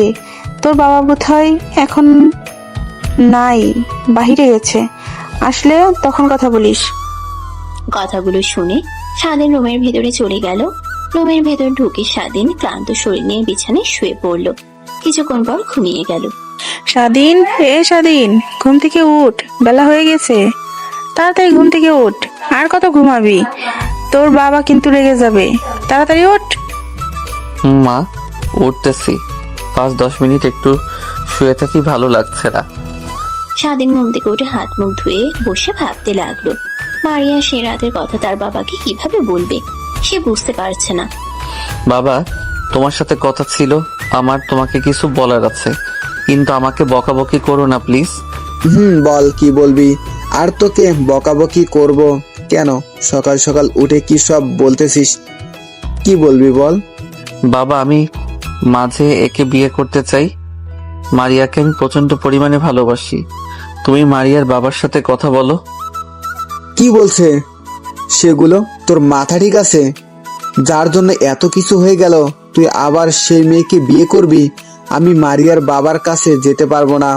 তোর বাবা বোধহয় এখন নাই, বাহিরে গেছে, আসলে তখন কথা বলিস। কথাগুলো শুনে স্বাধীন রুমের ভেতরে চলে গেল। রুমের ভেতর ঢুকে স্বাধীন ক্লান্ত শরীর নিয়ে বিছানায় শুয়ে পড়ল। কিছুক্ষণ পর ঘুমিয়ে গেল। স্বাধীন, স্বাধীন, ঘুম থেকে উঠ, বেলা হয়ে গেছে, তাড়াতাড়ি ঘুম থেকে উঠ। আর কত ঘুমাবি? তোর বাবা কিন্তু রেগে যাবে, তাড়াতাড়ি উঠ। মা, উঠতেছি। 5-10 মিনিট একটু শুয়ে থাকি, ভালো লাগছে না। স্বাধীন ঘুম থেকে উঠে হাত মুখ ধুয়ে বসে ভাবতে লাগলো, মারিয়া সে রাতের কথা তার বাবাকে কিভাবে বলবে, সে বুঝতে পারছে না। বাবা, তোমার সাথে কথা ছিল, আমার তোমাকে কিছু বলার আছে, কিন্তু আমাকে বকাবকি করো না প্লিজ। বল, কি বলবি? আর তোকে বকাবকি করব কেন? সকাল সকাল উঠে কি সব বলতেছিস? কি বলবি বল। বাবা, আমি মাঝে একে বিয়ে করতে চাই। মারিয়াকে আমি প্রচন্ড পরিমাণে ভালোবাসি। তুমি মারিয়ার বাবার সাথে কথা বলো। কি বলছে সেগুলো? তোর মাথা ঠিক আছে? যার জন্য এত কিছু হয়ে গেল, তুই আবার সেই মেয়েকে বিয়ে করবি? আমি মারিয়ার বাবার কাছে যেতে পারবো না।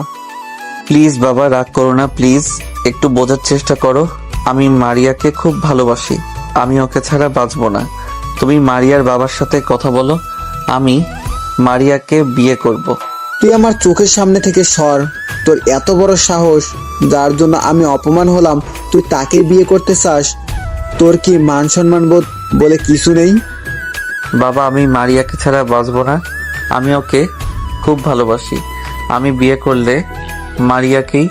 প্লিজ বাবা, রাগ করো না প্লিজ, একটু বোঝার চেষ্টা করো। আমি মারিয়াকে খুব ভালোবাসি, আমি ওকে ছাড়া বাঁচবো না। তুমি মারিয়ার বাবার সাথে কথা বলো, আমি মারিয়াকে বিয়ে করব। তুই আমার চোখের সামনে থেকে সর। তোর এত বড় সাহস, যার জন্য আমি অপমান হলাম, তুই তাকে বিয়ে করতে চাস? তোর কি মান সম্মান বোধ বলে কিছু নেই? বাবা আমি মারিয়াকে ছাড়া বাঁচবো না। আমি ওকে খুব ভালোবাসি। আমি বিয়ে করলে মারিয়াকেই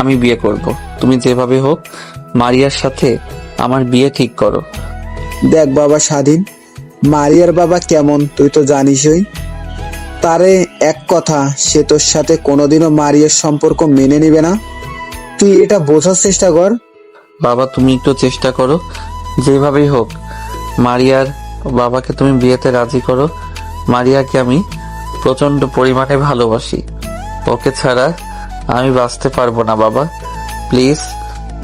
আমি বিয়ে করব। তুমি যেভাবে হোক মারিয়ার সাথে আমার বিয়ে ঠিক করো। দেখ বাবা স্বাধীন, মারিয়ার বাবা কেমন তুই তো জানিসই। তারে এক কথা, সে তোর সাথে কোনোদিনও মারিয়ার সম্পর্ক মেনে নিবে না। তুই এটা বোঝার চেষ্টা কর। বাবা তুমি একটু চেষ্টা করো, যেভাবেই হোক মারিয়ার বাবাকে তুমি বিয়েতে রাজি করো। মারিয়াকে আমি প্রচন্ড পরিমাণে ভালোবাসি। ওকে ছাড়া আমি বাঁচতে পারবো না। বাবা প্লিজ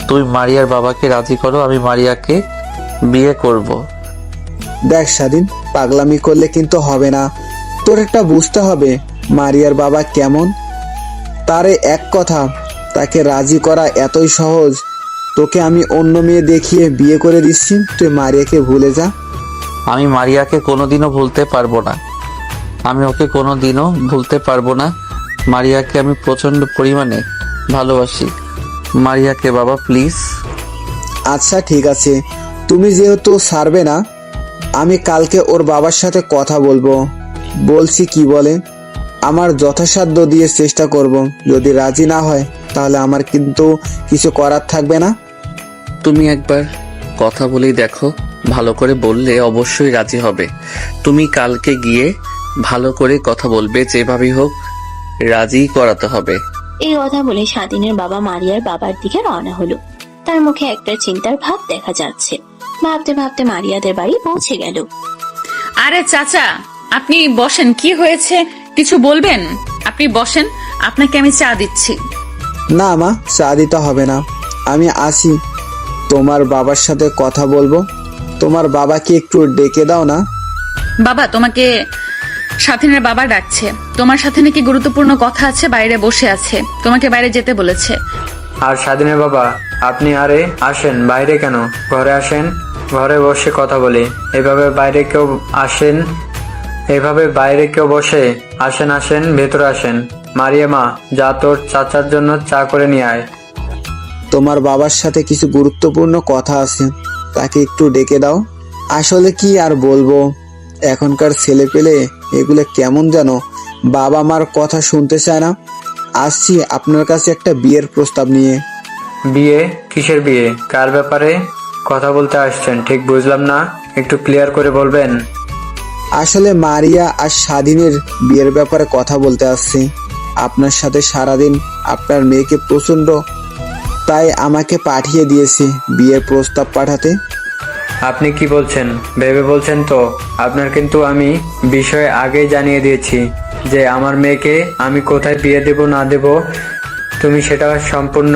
তুই মারিয়ার বাবাকে রাজি করো, আমি মারিয়াকে বিয়ে করব। দেখ স্বাধীন, পাগলামি করলে কিন্তু হবে না। তোর একটা বুঝতে হবে মারিয়ার বাবা কেমন। তারে এক কথা, তাকে রাজি করা এতই সহজ। তোকে আমি অন্য মেয়ে দেখিয়ে বিয়ে করে দিচ্ছি, তুই মারিয়াকে ভুলে যা। আমি মারিয়াকে কোনোদিনও ভুলতে পারবো না। আমি ওকে কোনোদিনও ভুলতে পারবো না। মারিয়াকে আমি প্রচন্ড পরিমাণে ভালোবাসি। মারিয়াকে বাবা প্লিজ। আচ্ছা ঠিক আছে, তুমি যেহেতু ছাড়বে না, আমি কালকে ওর বাবার সাথে কথা বলবো। বলছি কি বলে, আমার যথাসাধ্য দিয়ে চেষ্টা করব। যদি রাজি না হয় তাহলে আমার কিন্তু কিছু করার থাকবে না। তুমি একবার কথা বলেই দেখো, ভালো করে বললে অবশ্যই রাজি হবে। তুমি কালকে গিয়ে ভালো করে কথা বলবে, যেভাবেই হোক রাজি করাতে হবে। এই কথা বলে স্বাধীনের বাবা মারিয়ার বাবার দিকে রওনা হলো। তার মুখে একটা চিন্তার ভাব দেখা যাচ্ছে। ভাবতে ভাবতে মারিয়াদের বাড়ি পৌঁছে গেল। আরে চাচা, আপনি বসেন, কি হয়েছে কিছু বলবেন? আপনি বসেন, আপনাকে আমি চা দিচ্ছি। না মা, চা দিতে হবে না, আমি আসি। তোমার বাবার সাথে কথা বলবো। তোমার বাবাকে একটু ডেকে দাও না। বাবা তোমাকে স্বাধীনের বাবা ডাকছে। তোমার সাথে নাকি গুরুত্বপূর্ণ কথা আছে, বাইরে বসে আছে, তোমাকে বাইরে যেতে বলেছে। আর স্বাধীনের বাবা আপনি আরে আসেন, বাইরে কেন, ঘরে আসেন, ঘরে বসে কথা বলি। এভাবে বাইরে কেউ আসেন, এভাবে বাইরে কেউ বসে? আসেন আসেন, ভেতরে আসেন। মারিয়া মা, যা তোর চাচার জন্য চা করে নিয়ে আয়। তোমার বাবার সাথে কিছু গুরুত্বপূর্ণ কথা আছে, তাকে একটু ডেকে দাও। আসলে কি আর বলবো, এখনকার ছেলে পেলে এগুলো কেমন যেন বাবা মার কথা শুনতে চায় না। আসছি আপনার কাছে একটা বিয়ের প্রস্তাব নিয়ে। বিয়ে? কিসের বিয়ে? কার ব্যাপারে কথা বলতে আসছেন ঠিক বুঝলাম না, একটু ক্লিয়ার করে বলবেন? আসলে মারিয়া আর স্বাধীনের বিয়ের ব্যাপারে কথা বলতে আসছি। আপনার সাথে সারাদিন আপনার মেয়েকে প্রচন্ড, তাই আমাকে পাঠিয়ে দিয়েছে বিয়ের প্রস্তাব পাঠাতে। আপনি কি বলছেন? ভেবে বলছেন তো? আপনার কিন্তু আমি বিষয়ে আগেই জানিয়ে দিয়েছি যে আমার মেয়েকে আমি কোথায় বিয়ে দেব না দেব, তুমি সেটা সম্পূর্ণ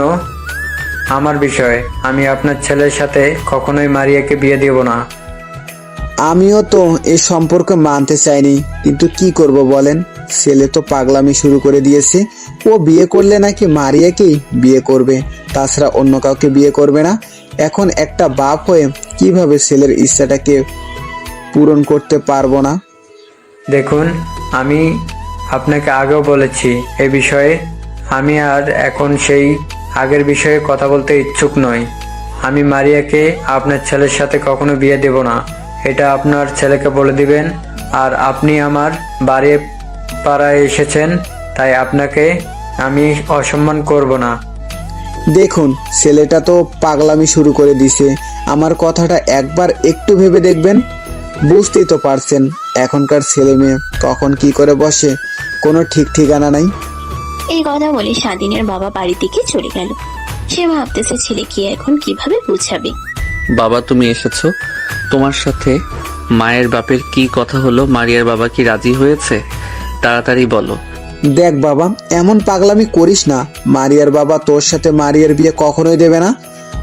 আমার বিষয়। আমি আপনার ছেলের সাথে কখনোই মারিয়াকে বিয়ে দেব না। আমিও তো এই সম্পর্ক মানতে চাইনি, কিন্তু কি করব বলেন, ছেলে তো পাগলামি শুরু করে দিয়েছে। ও বিয়ে করলে নাকি মারিয়াকেই বিয়ে করবে, তাছাড়া অন্য কাউকে বিয়ে করবে না। এখন একটা বাপ হয়ে কিভাবে ছেলের ইচ্ছাটাকে পূরণ করতে পারবো না? দেখুন, আমি আপনাকে আগেও বলেছি এ বিষয়ে, আমি আর এখন সেই আগের বিষয়ে কথা বলতে ইচ্ছুক নই। আমি মারিয়াকে আপনার ছেলের সাথে কখনো বিয়ে দেব না, এটা আপনার ছেলেকে বলে দিবেন। আর আপনি আমার বাড়ি পাড়ায় এসেছেন, তাই আপনাকে আমি অসম্মান করব না। দেখুন, ছেলেটা তো পাগলামি শুরু করে দিছে। আমার কথাটা একবার একটু ভেবে দেখবেন। বুঝতেই তো পারছেন এখনকার ছেলে মেয়ে কখন কি করে বসে, কোনো ঠিক ঠিকানা নাই। এই কথা বলে স্বাধীনের বাবা বাড়ি থেকে চলে গেল। সে ভাবতেছে ছেলেকে এখন কিভাবে বুঝাবে। বাবা তুমি এসেছো, তোমার সাথে মায়ের বাপের কি কথা হলো? মারিয়ার বাবা কি রাজি হয়েছে? তাড়াতাড়ি বলো। দেখ বাবা, এমন পাগলামি করিস না। মারিয়ার বাবা তোর সাথে মারিয়ার বিয়ে কখনোই দেবে না,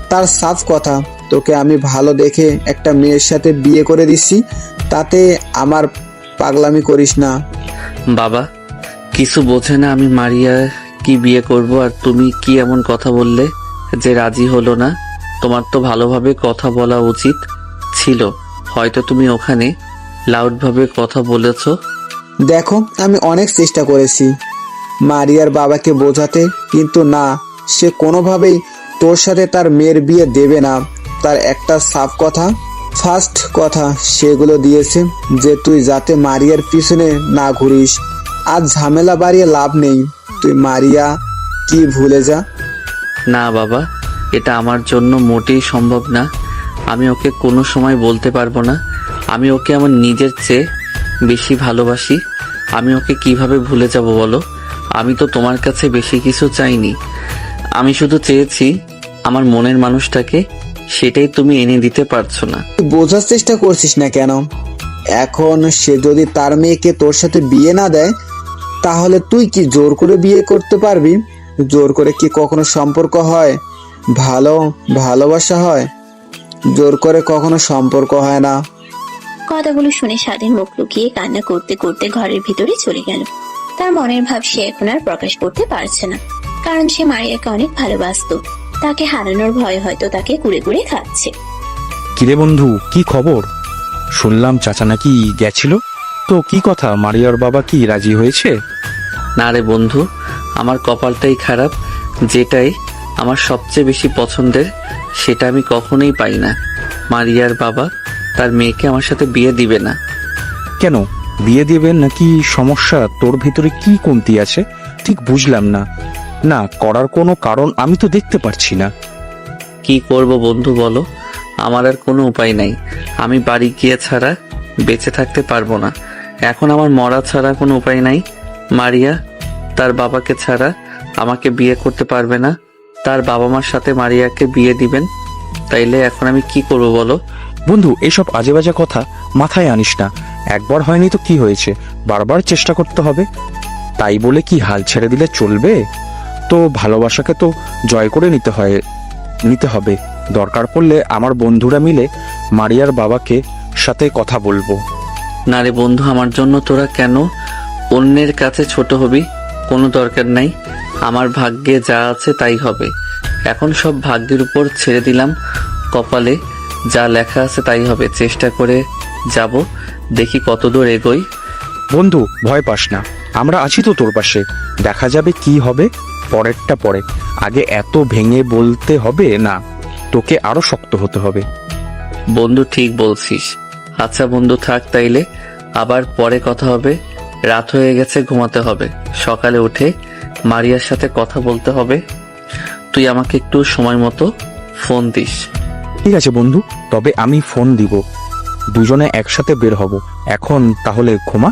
তার সাফ কথা। তোকে আমি ভালো দেখে একটা মেয়ের সাথে বিয়ে করে দিচ্ছি, তাতে আমার পাগলামি করিস না। বাবা কিছু বোঝে না, আমি মারিয়া কি বিয়ে করব, আর তুমি কি এমন কথা বললে যে রাজি হলো না? তোমার তো ভালোভাবে কথা বলা উচিত ছিল, হয়তো তুমি ওখানে লাউডভাবে কথা বলেছো। দেখো, আমি অনেক চেষ্টা করেছি মারিয়ার বাবাকে বোঝাতে, কিন্তু না, সে কোনোভাবেই তোর সাথে তার মেয়ের বিয়ে দেবে না। তার একটা সাফ কথা, ফার্স্ট কথা সেগুলো দিয়েছে যে তুই যাতে মারিয়ার পিছনে না ঘুরিস। আর ঝামেলা বাড়িয়ে লাভ নেই, তুই মারিয়া কি ভুলে যা। না বাবা, এটা আমার জন্য মোটেই সম্ভব না। আমি ওকে কোনো সময় বলতে পারবো না আমি ওকে আমার নিজের চেয়ে বেশি ভালোবাসি। আমি ওকে কিভাবে ভুলে যাব বলো? আমি তো তোমার কাছে বেশি কিছু চাইনি। আমি শুধু চেয়েছি আমার মনের মানুষটাকে, সেটাই তুমি এনে দিতে পারছো না। তুই বোঝার চেষ্টা করছিস না কেন? এখন সে যদি তার মেয়েকে তোর সাথে বিয়ে না দেয়, তাহলে তুই কি জোর করে বিয়ে করতে পারবি? জোর করে কি কখনো সম্পর্ক হয়? ভালোবাসা হয়? জোর করে কখনো সম্পর্ক হয় না। কথাগুলো শুনে স্বাধীন মুখ লুকিয়ে কান্না করতে করতে ঘরের ভিতরে চলে গেল। তার মনের ভাব সে এখন আর প্রকাশ করতে পারছে না, কারণ সে মারিয়াকে অনেক ভালোবাসতো। তাকে হারানোর ভয় হয়তো তাকে কুড়ে কুড়ে খাচ্ছে। কিরে বন্ধু, কি খবর? শুনলাম চাচা নাকি গেছিল, তো কি কথা, মারিয়ার বাবা কি রাজি হয়েছে? না রে বন্ধু, আমার কপালটাই খারাপ। যেটাই আমার সবচেয়ে বেশি পছন্দের সেটা আমি কখনোই পাই না। মারিয়ার বাবা তার মেয়েকে আমার সাথে বিয়ে দিবে না। কেন বিয়ে দেবেন নাকি? সমস্যা তোর ভিতরে কি কমতি আছে ঠিক বুঝলাম না। না করার কোনো কারণ আমি তো দেখতে পারছি না। কি করব বন্ধু বলো? আমার আর কোনো উপায় নাই। আমি বাড়ি গিয়ে ছাড়া বেঁচে থাকতে পারবো না। এখন আমার মরা ছাড়া কোনো উপায় নাই। মারিয়া তার বাবাকে ছাড়া আমাকে বিয়ে করতে পারবে না। তার বাবা মার সাথে মারিয়াকে বিয়ে দিবেন। তাইলে এখন আমি কি করব বলো? বন্ধু, এসব আজে বাজে কথা মাথায় আনিস না। একবার হয়নি তো কি হয়েছে, বারবার চেষ্টা করতে হবে। তাই বলে কি হাল ছেড়ে দিলে চলবে? তো ভালোবাসাকে তো জয় করে নিতে হবে। দরকার পড়লে আমার বন্ধুরা মিলে মারিয়ার বাবাকে সাথে কথা বলবো। না রে বন্ধু, আমার জন্য তোরা কেন অন্যের কাছে ছোট হবি? কোনো দরকার নাই। আমার ভাগ্যে যা আছে তাই হবে। এখন সব ভাগ্যের উপর ছেড়ে দিলাম। কপালে যা লেখা আছে তাই হবে। চেষ্টা করে যাব, দেখি কতদূর এগোই। বন্ধু ভয় পাস না, আমরা আছি তো তোর পাশে। দেখা যাবে কি হবে, পরেরটা পরে। আগে এত ভেঙে বলতে হবে না, তোকে আরো শক্ত হতে হবে। বন্ধু ঠিক বলছিস। আচ্ছা বন্ধু থাক তাইলে, আবার পরে কথা হবে। রাত হয়ে গেছে, ঘুমাতে হবে। সকালে উঠে মারিয়ার সাথে কথা বলতে হবে। তুই আমাকে একটু সময় মতো ফোন দিস। ঠিক আছে বন্ধু, তবে আমি ফোন দিব। দুজনে একসাথে বের হব। এখন তাহলে ঘুমা।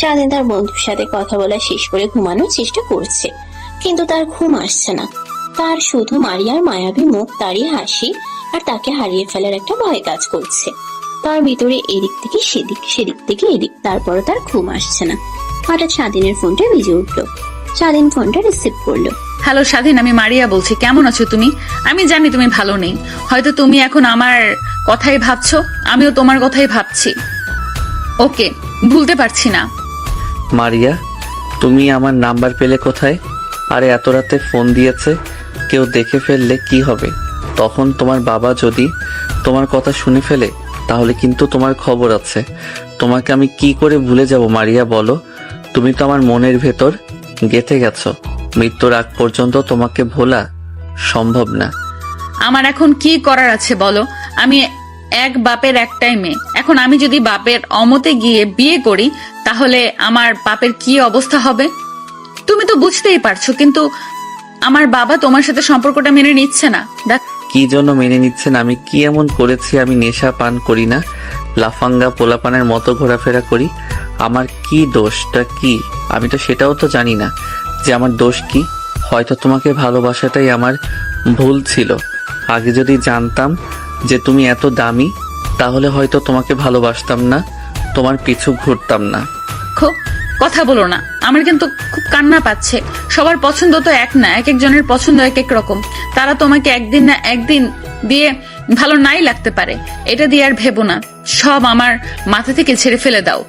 স্বাধীন তার বন্ধুর সাথে কথা বলা শেষ করে ঘুমানোর চেষ্টা করছে, কিন্তু তার ঘুম আসছে না। তার শুধু মারিয়ার মায়াবী মুখ, তারই হাসি আর তাকে হারিয়ে ফেলার একটা ভয় কাজ করছে। তার ভিতরে এদিক থেকে সেদিক, সেদিক থেকে এদিক, তারপরও তার ঘুম আসছে না। হঠাৎ স্বাধীনের ফোনটা বেজে উঠলো। স্বাধীন ফোনটা রিসিভ করলো। হ্যালো স্বাধীন, আমি মারিয়া বলছি। কেমন আছো তুমি? আমি জানি তুমি ভালো নেই। হয়তো তুমি এখন আমার কথাই ভাবছো, আমিও তোমার কথাই ভাবছি। ওকে, ভুলতে পারছি না। মারিয়া, তুমি আমার নাম্বার পেলে কোথায়? আরে এত রাতে ফোন দিয়েছে, কেউ দেখে ফেললে কি হবে? তখন তোমার বাবা যদি তোমার কথা শুনে ফেলে, তাহলে কিন্তু তোমার খবর আছে। তোমাকে আমি কি করে ভুলে যাব মারিয়া বলো? তুমি তো আমার মনের ভেতর গেঁথে গেছো। মৃত্যুর আগ পর্যন্ত তোমাকে ভোলা সম্ভব না। আমার এখন কি করার আছে বলো? আমি এক বাপের একটাই মেয়ে। এখন আমি যদি বাপের অমতে গিয়ে বিয়ে করি, তাহলে আমার বাপের কি অবস্থা হবে তুমি তো বুঝতেই পারছো। কিন্তু আমার বাবা তোমার সাথে সম্পর্কটা মেনে নিচ্ছে না। দেখ কি জন্য মেনে নিচ্ছেন? আমি কি এমন করেছি? আমি নেশা পান করি না, লাফাঙ্গা পোলাপানের মতো ঘোরাফেরা করি। আমার কি দোষটা কি? আমি তো সেটাও তো জানি না যে আমার দোষ কি। হয়তো তোমাকে ভালোবাসাটাই আমার ভুল ছিল। আগে যদি জানতাম যে তুমি এত দামি, তাহলে হয়তো তোমাকে ভালোবাসতাম না, তোমার পিছু ঘুরতাম না। কথা বলো না, আমার কিন্তু খুব কান্না পাচ্ছে। সবার পছন্দ তো এক না, এক একজনের পছন্দ এক এক রকম। তারা তোমাকে একদিন না একদিন দিয়ে ভালো নাই লাগতে পারে, এটা দিয়ে আর ভেবো না। সব আমার মাথা থেকে ছেড়ে ফেলে দাও।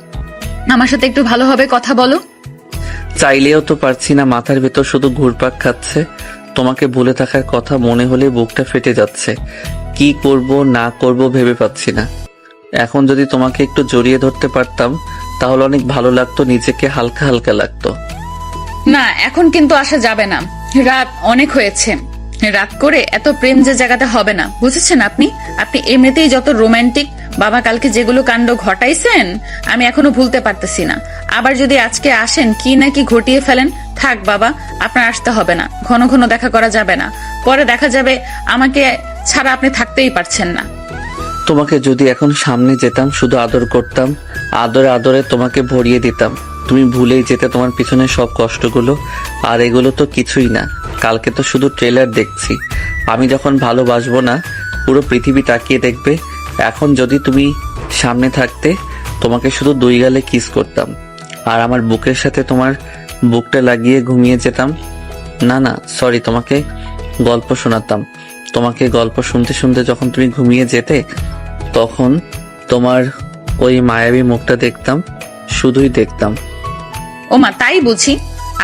আমার সাথে একটু ভালোভাবে কথা বলো। চাইলেও তো পারছি না, মাথার ভেতর শুধু ঘুরপাক খাচ্ছে। তোমাকে ভুলে থাকার কথা মনে হলে বুকটা ফেটে যাচ্ছে। কি করব না করব ভেবে পাচ্ছি না। এখন যদি তোমাকে একটু জড়িয়ে ধরতে পারতাম, তাহলে অনেক ভালো লাগতো, নিজেকে হালকা হালকা লাগতো। না, এখন কিন্তু আসা যাবে না। রাত অনেক হয়েছে, রাত করে এত প্রেম যে জায়গাতে হবে না, বুঝেছেন? আপনি আপনি এমনিতেই যত রোমান্টিক। বাবা কালকে যেগুলো কাণ্ড ঘটাইছেন আমি এখনো ভুলতে পারতেছি না। আবার যদি আজকে আসেন কি না কি ঘটিয়ে ফেলেন, থাক বাবা, আপনার আসতে হবে না। ঘন ঘন দেখা করা যাবে না, পরে দেখা যাবে আমাকে ছাড়া আপনি থাকতেই পারছেন না। তোমাকে যদি এখন সামনে যেতাম, শুধু আদর করতাম, আদরে আদরে তোমাকে ভরিয়ে দিতাম, তুমি ভুলেই যেতে তোমার পিছনে সব কষ্টগুলো। আর এগুলো তো কিছুই না, কালকে তো শুধু ট্রেলার দেখছি। আমি যখন ভালোবাসবো না, পুরো পৃথিবী তাকিয়ে দেখবে। এখন যদি তুমি সামনে থাকতে, তোমাকে শুধু 2 গালে কিস করতাম আর আমার বুকের সাথে তোমার বুকটা লাগিয়ে ঘুমিয়ে যেতাম। না না সরি, তোমাকে গল্প শোনাতাম। তোমাকে গল্প শুনতে শুনতে যখন তুমি ঘুমিয়ে যেতে, তখন তোমার ওই মায়াবী মুখটা দেখতাম, শুধুই দেখতাম। ওমা, তাই বুঝি?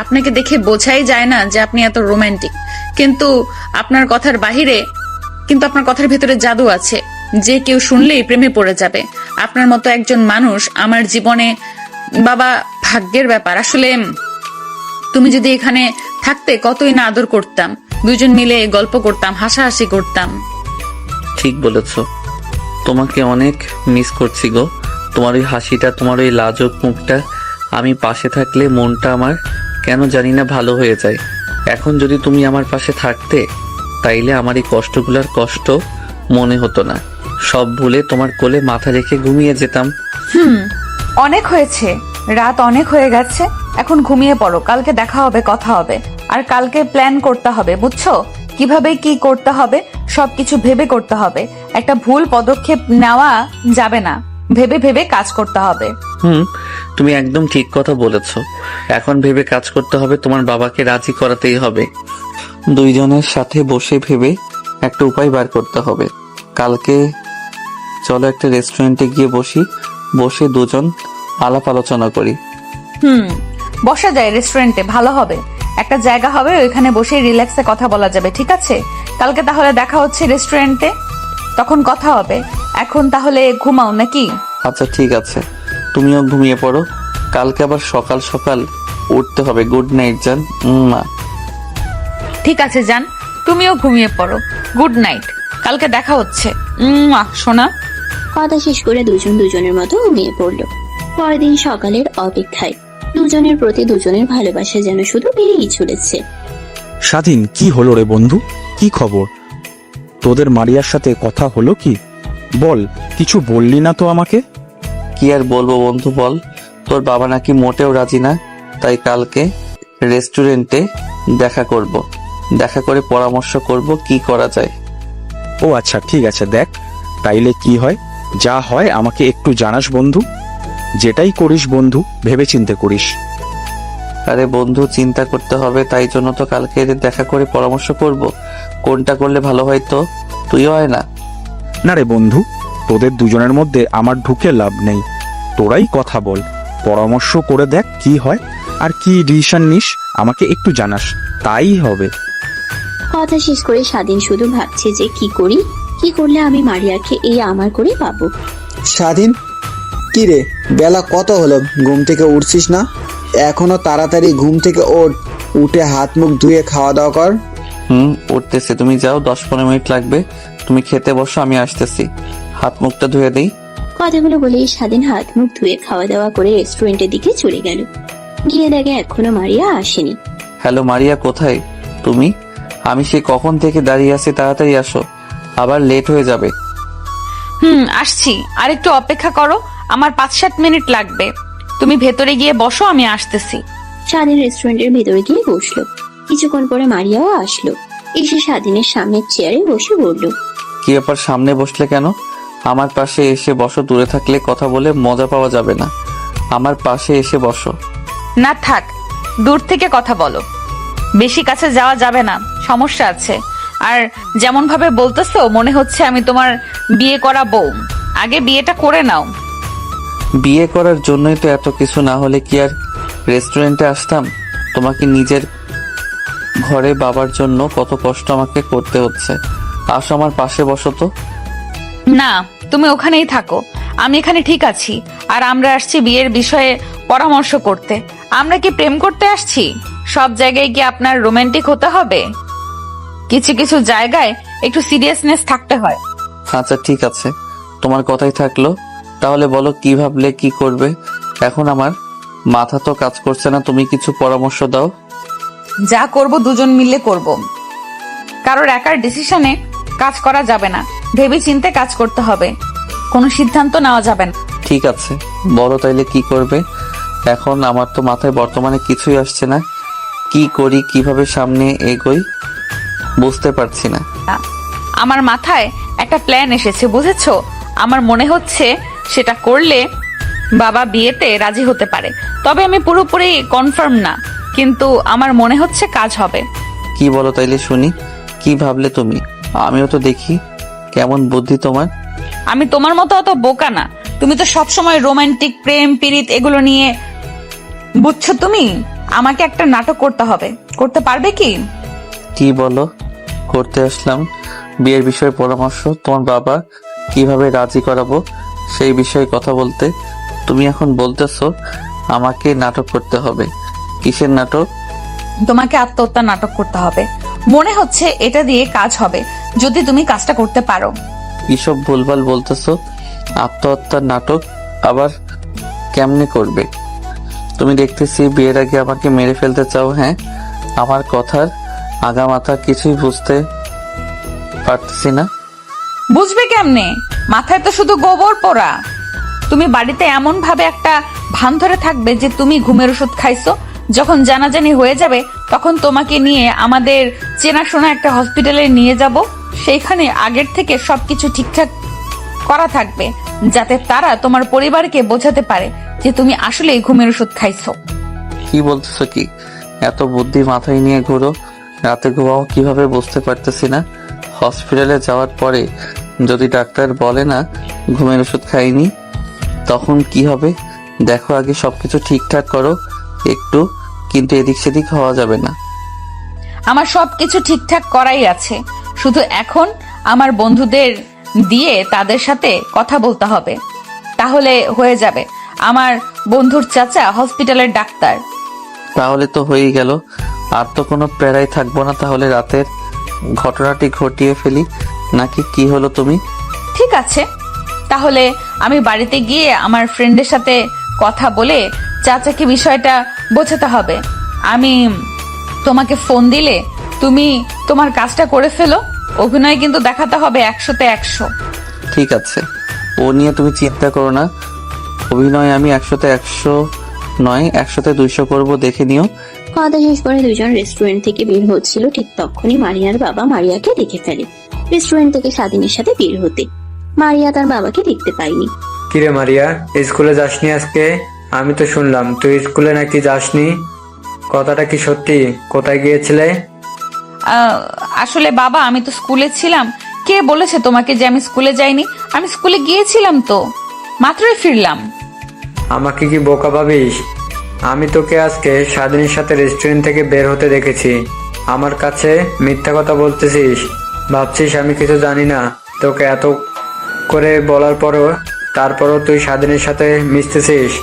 আপনাকে দেখে বোঝাই যায় না যে আপনি এত রোমান্টিক, কিন্তু আপনার কথার বাহিরে, কিন্তু আপনার কথার ভেতরে জাদু আছে, যে কেউ শুনলেই প্রেমে পড়ে যাবে। আপনার মতো একজন মানুষ আমার জীবনে, বাবা, ভাগ্যের ব্যাপার। আসলে তুমি যদি এখানে থাকতে কতই না আদর করতাম, দুজন মিলে গল্প করতাম, হাসাহাসি করতাম। ঠিক বলেছ, তোমাকে অনেক মিস করছি গো। তোমার ওই হাসিটা, তোমার ওই লাজুক মুখটা, আমি পাশে থাকলে মনটা আমার কেন জানি না ভালো হয়ে যায়। এখন যদি তুমি আমার পাশে থাকতে, তাইলে আমার এই কষ্টগুলোর কষ্ট মনে হতো না। সব ভুলে তোমার কোলে মাথা রেখে ঘুমিয়ে যেতাম। অনেক হয়েছে, রাত অনেক হয়ে গেছে, এখন ঘুমিয়ে পড়ো। কালকে দেখা হবে, কথা হবে। আর কালকে প্ল্যান করতে হবে, বুঝছো? কিভাবে কি করতে হবে সবকিছু ভেবে করতে হবে। একটা ভুল পদক্ষেপ নেওয়া যাবে না, ভেবে ভেবে কাজ করতে হবে। তুমি একদম ঠিক কথা বলেছ। এখন ভেবে কাজ করতে হবে, তোমার বাবাকে রাজি করাতেই হবে। দুইজনের সাথে বসে ভেবে একটা উপায় বার করতে হবে। কালকে চলো একটা রেস্টুরেন্টে গিয়ে বসে দুজন আলাপ আলোচনা করি। বসা যায় রেস্টুরেন্টে, ভালো হবে। একটা জায়গা হবে, ওইখানে বসে রিল্যাক্সে কথা বলা যাবে, ঠিক আছে? কালকে তাহলে দেখা হচ্ছে রেস্টুরেন্টে, তখন কথা হবে। এখন তাহলে ঘুমাও নাকি? আচ্ছা ঠিক আছে, তুমিও ঘুমিয়ে পড়ো। কালকে আবার সকাল সকাল উঠতে হবে। গুড নাইট জান। মা। ঠিক আছে জান, তুমিও ঘুমিয়ে পড়ো। গুড নাইট, কালকে দেখা হচ্ছে। সোনা। কথা শেষ করে দুজন দুজনের মতো ঘুমিয়ে পড়লো। পরের দিন সকালের অপেক্ষায় দুজনের প্রতি দুজনের ভালোবাসা যেন শুধু বেড়েই চলেছে। স্বাধীন, কি হলো রে বন্ধু? কি খবর? তোদের মারিয়ার সাথে কথা হলো কি? বল, কিছু বললি না তো আমাকে। কি আর বলবো বন্ধু, বল। তোর বাবা নাকি মোটেও রাজি না, তাই কালকে রেস্টুরেন্টে দেখা করব। দেখা করে পরামর্শ করব কি করা যায়। ও আচ্ছা, ঠিক আছে, দেখ তাইলে কি হয়। যা হয় আমাকে একটু জানাস বন্ধু। যেটাই করিস বন্ধু ভেবে চিন্তে করিস। আরে বন্ধু, চিন্তা করতে হবে, তাই জন্য তো কালকে দেখা করে পরামর্শ করব কোনটা করলে ভালো হয়। তো তুইও হয় না? না রে বন্ধু, তোদের দুজনের মধ্যে আমার ঢুকে লাভ নেই। তোরাই কথা বল, পরামর্শ করে দেখ কি হয়, আর কি ডিসিশন নিস আমাকে একটু জানাস, তাই হবে। কথা শেষ করে স্বাধীন শুধু ভাবছে যে কি করি, কি করলে আমি মারিয়াকে এই আমার করে পাবো। স্বাধীন, কি রে, বেলা কত হলো? ঘুম থেকে উঠছিস না? এখনো তাড়াতাড়ি ঘুম থেকে ওঠ, উঠে হাত মুখ ধুয়ে খাওয়া দাওয়া কর। উঠতেছে, তুমি যাও, 10-15 মিনিট লাগবে। তুমি খেতে বসো, আমি আসতেছি। হাত মুখটা ধুয়ে দিই। কথাগুলো বলেই স্বাধীন হাত মুখ ধুয়ে খাওয়া দাওয়া করে রেস্টুরেন্টের দিকে চলে গেল। গিয়ে দেখে এখনো মারিয়া আসেনি। হ্যালো মারিয়া, কোথায় তুমি? আমি সে কখন থেকে দাঁড়িয়ে আছি, তাড়াতাড়ি আসো, আবার লেট হয়ে যাবে। আসছি, আর একটু অপেক্ষা করো, আমার 5-7 মিনিট লাগবে। তুমি ভেতরে গিয়ে বসো, আমি আসতেছি। স্বাধীন রেস্টুরেন্টের ভেতরে গিয়ে বসলো। কিছুক্ষণ পরে মারিয়াও আসলো, এসে স্বাধীনের সামনের চেয়ারে বসে বলল, কি ব্যাপার, সামনে বসলে কেন? আমার পাশে এসে বসো, দূরে থাকলে কথা বলে মজা পাওয়া যাবে না। আমার পাশে এসে বসো। না থাক, দূর থেকে কথা বলো, বেশি কাছে যাওয়া যাবে না, সমস্যা আছে। আর যেমন ভাবে বলতেছো মনে হচ্ছে আমি তোমার বিয়ে করা বউ। আগে বিয়েটা করে নাও। বিয়ে করার জন্যই তো এত কিছু, না হলে কি আর রেস্টুরেন্টে আসতাম? তোমাকে নিজের ঘরে বাবার জন্য কত কষ্ট আমাকে করতে হচ্ছে। আসো, আমার পাশে বসো তো। না, তুমি ওখানেই থাকো, আমি এখানে ঠিক আছি। আর আমরা আসছি বিয়ের বিষয়ে পরামর্শ করতে। আমরা কি প্রেম করতে আসছি? সব জায়গায় কি আপনার রোমান্টিক হতে হবে? কিছু কিছু জায়গায় একটু সিরিয়াসনেস থাকতে হয়। আচ্ছা ঠিক আছে, তোমার কথাই থাকলো। তাহলে বলো কি ভাবলে, কি করবে? এখন আমার মাথা তো কাজ করছে না, তুমি কিছু পরামর্শ দাও। যা করব দুজন মিলে করব, কারোর একার ডিসিশনে কাজ করা যাবে না, ভেবে চিন্তে কাজ করতে হবে, কোনো সিদ্ধান্ত নেওয়া যাবে না। ঠিক আছে, বলো তাইলে কি করবে? এখন আমার তো মাথায় বর্তমানে কিছুই আসছে না, কি করি, কিভাবে সামনে এগোই বুঝতে পারছি না। আমার মাথায় একটা প্ল্যান এসেছে, বুঝেছো? আমার মনে হচ্ছে সেটা করলে বাবা বিয়েতে রাজি হতে পারে, তবে আমি পুরোপুরি কনফার্ম না, কিন্তু আমার মনে হচ্ছে কাজ হবে। কি বলো তাইলে শুনি, কি ভাবলে তুমি? আমিও তো দেখি কেমন বুদ্ধি তোমার। আমি তোমার মতো অত বোকা না, তুমি তো সবসময় রোমান্টিক প্রেম পীড়িত এগুলো নিয়ে, বুঝছো? তুমি আমাকে একটা নাটক করতে হবে, করতে পারবে কি? কি বলো? করতে আসলাম বিয়ের বিষয়ে পরামর্শ, তোমার বাবা কিভাবে রাজি করাবো সেই বিষয়ে কথা বলতে। তুমি এখন বলতেছো আমাকে নাটক করতে হবে? কিসের নাটক? তোমাকে আত্মহত্যা নাটক করতে হবে, মনে হচ্ছে এটা দিয়ে কাজ হবে যদি তুমি কাজটা করতে পারো। কিসব ভুলভাল বলতেছো? আত্মহত্যার নাটক আবার কেমনে করবে? তুমি দেখতেছি বিয়ের আগে আমাকে মেরে ফেলতে চাও। হ্যাঁ, আমার কথার আগামাথা কিছুই বুঝতে পারতেছি না। বুঝবে কেমনে? মাথায় তো শুধু গোবর পোড়া। তুমি বাড়িতে এমন ভাবে একটা ভান ধরে থাকবে যে তুমি ঘুমের ওষুধ খাইছো, যখন জানাজানি হয়ে যাবে তখন তোমাকে নিয়ে আমাদের চেনাশোনা একটা হসপিটালে নিয়ে যাব, সেইখানে আগের থেকে সবকিছু ঠিকঠাক করা থাকবে, যাতে তারা তোমার পরিবারকে বোঝাতে পারে যে তুমি আসলেই ঘুমের ওষুধ খাইছো। কি বলতেছো কি? এত বুদ্ধি মাথায় নিয়ে ঘুরো, রাতে ঘুমাও কিভাবে বুঝতে পারতেছি না। হসপিটালে যাওয়ার পরে যদি ডাক্তার বলে না ঘুমের ওষুধ খাইনি, তখন কি হবে? দেখো আগে সবকিছু ঠিকঠাক করো একটু, কিন্তু এদিক সেদিক হওয়া যাবে না। আমার সবকিছু ঠিকঠাক করাই আছে, শুধু এখন আমার বন্ধুদের দিয়ে তাদের সাথে কথা বলতে হবে, তাহলে হয়ে যাবে। আমার বন্ধুর চাচা হসপিটালের ডাক্তার। তাহলে তো হয়েই গেল, আর তো কোনো প্যারাই থাকবো না। তাহলে রাতের ঘটনাটি ঘটিয়ে ফেলি নাকি কি হলো তুমি? ঠিক আছে, তাহলে আমি বাড়িতে গিয়ে আমার ফ্রেন্ডের সাথে কথা বলে চাচাকে বিষয়টা বোঝাতে হবে। আমি তোমাকে ফোন দিলে তুমি তোমার কাজটা করে ফেলো, অভিনয় কিন্তু দেখাতে হবে 100-তে 100। ঠিক আছে, ও নিয়ে তুমি চিন্তা করো না, অভিনয় আমি 100-তে 100 নয় 100-তে 200 করবো, দেখে নিও। কথা শেষ করে দুজন রেস্টুরেন্ট থেকে বের হচ্ছিল, ঠিক তখনই মারিয়ার বাবা মারিয়াকে দেখে ফেলে রেস্টুরেন্ট থেকে স্বাধীনের সাথে বের হতে। মারিয়া তার বাবাকে দেখতে পায়নি। কিরে মারিয়া, স্কুলে যাসনি আজকে? আমি তো শুনলাম তুই স্কুলে নাকি যাসনি, কথাটা কি সত্যি? কোথায় গিয়েছিলে? আসলে বাবা আমি তো স্কুলে ছিলাম। কে বলেছে তোমাকে যে আমি স্কুলে যাইনি? আমি স্কুলে গিয়েছিলাম তো, মাত্রই ফিরলাম। আমাকে কি বোকা ভাবিস? আমি তোকে আজকে স্বাধীনের সাথে রেস্টুরেন্ট থেকে বের হতে দেখেছি, আমার কাছে মিথ্যা কথা বলতেছিস? ভাবছিস আমি কিছু জানি না? তোকে এত করে বলার পরও তারপরও তুই স্বাধীনের সাথে মিশতেছিস?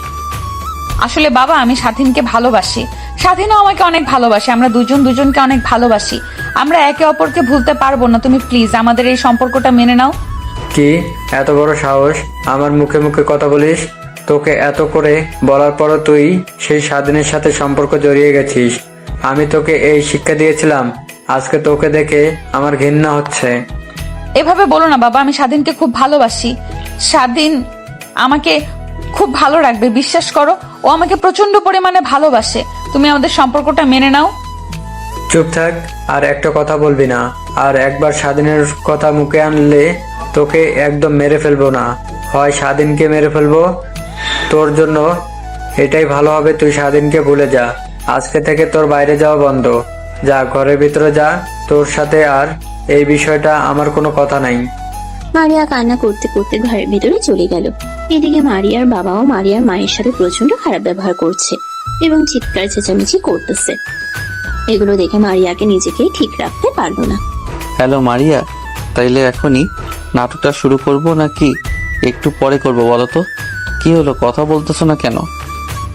আসলে বাবা আমি স্বাধীনকে ভালোবাসি, স্বাধীনও আমাকে অনেক ভালোবাসে, আমরা দুজন দুজনকে অনেক ভালোবাসি, আমরা একে অপরকে ভুলতে পারবো না। তুমি প্লিজ আমাদের এই সম্পর্কটা মেনে নাও। কি এত বড় সাহস আমার মুখে মুখে কথা বলিস? তোকে এত করে বলার পরও তুই সেই স্বাধীনের সাথে সম্পর্ক জড়িয়ে গেছিস। আমি তোকে এই শিক্ষা দিয়েছিলাম, আজকে তোকে দেখে আমার ঘৃণা হচ্ছে। এভাবে বলো না বাবা, আমি স্বাধীনকে খুব ভালোবাসি, স্বাধীন আমাকে খুব ভালো রাখবে, বিশ্বাস করো, ও আমাকে প্রচন্ড পরিমাণে ভালোবাসে। তুমি আমাদের সম্পর্কটা মেনে নাও। চুপ থাক, আর একটা কথা বলবি না, আর একবার স্বাধীনের কথা মুখে আনলে তোকে একদম মেরে ফেলবো না, হয় স্বাধীনকে মেরে ফেলবো। তোর জন্য এটাই ভালো হবে, তুই স্বাধীনকে ভুলে যা, আজকে থেকে তোর বাইরে যাওয়া বন্ধ, যা ঘরের ভিতরে যা, তোর সাথে আর এই বিষয়টা আমার কোনো কথা নাই। মারিয়া কান্না করতে করতে ঘরের ভিতরে চলে গেল। এদিকে মারিয়ার বাবাও মারিয়ার মায়ের সাথে প্রচন্ড খারাপ ব্যবহার করছে এবং চিৎকার চেঁচামেচি করতেছে। এগুলো দেখে মারিয়াকে নিজেকে ঠিক রাখতে পারলো না। হ্যালো মারিয়া, তাইলে এখনই নাটকটা শুরু করব নাকি একটু পরে করব বলো তো? কি হলো, কথা বলতেছো না কেন?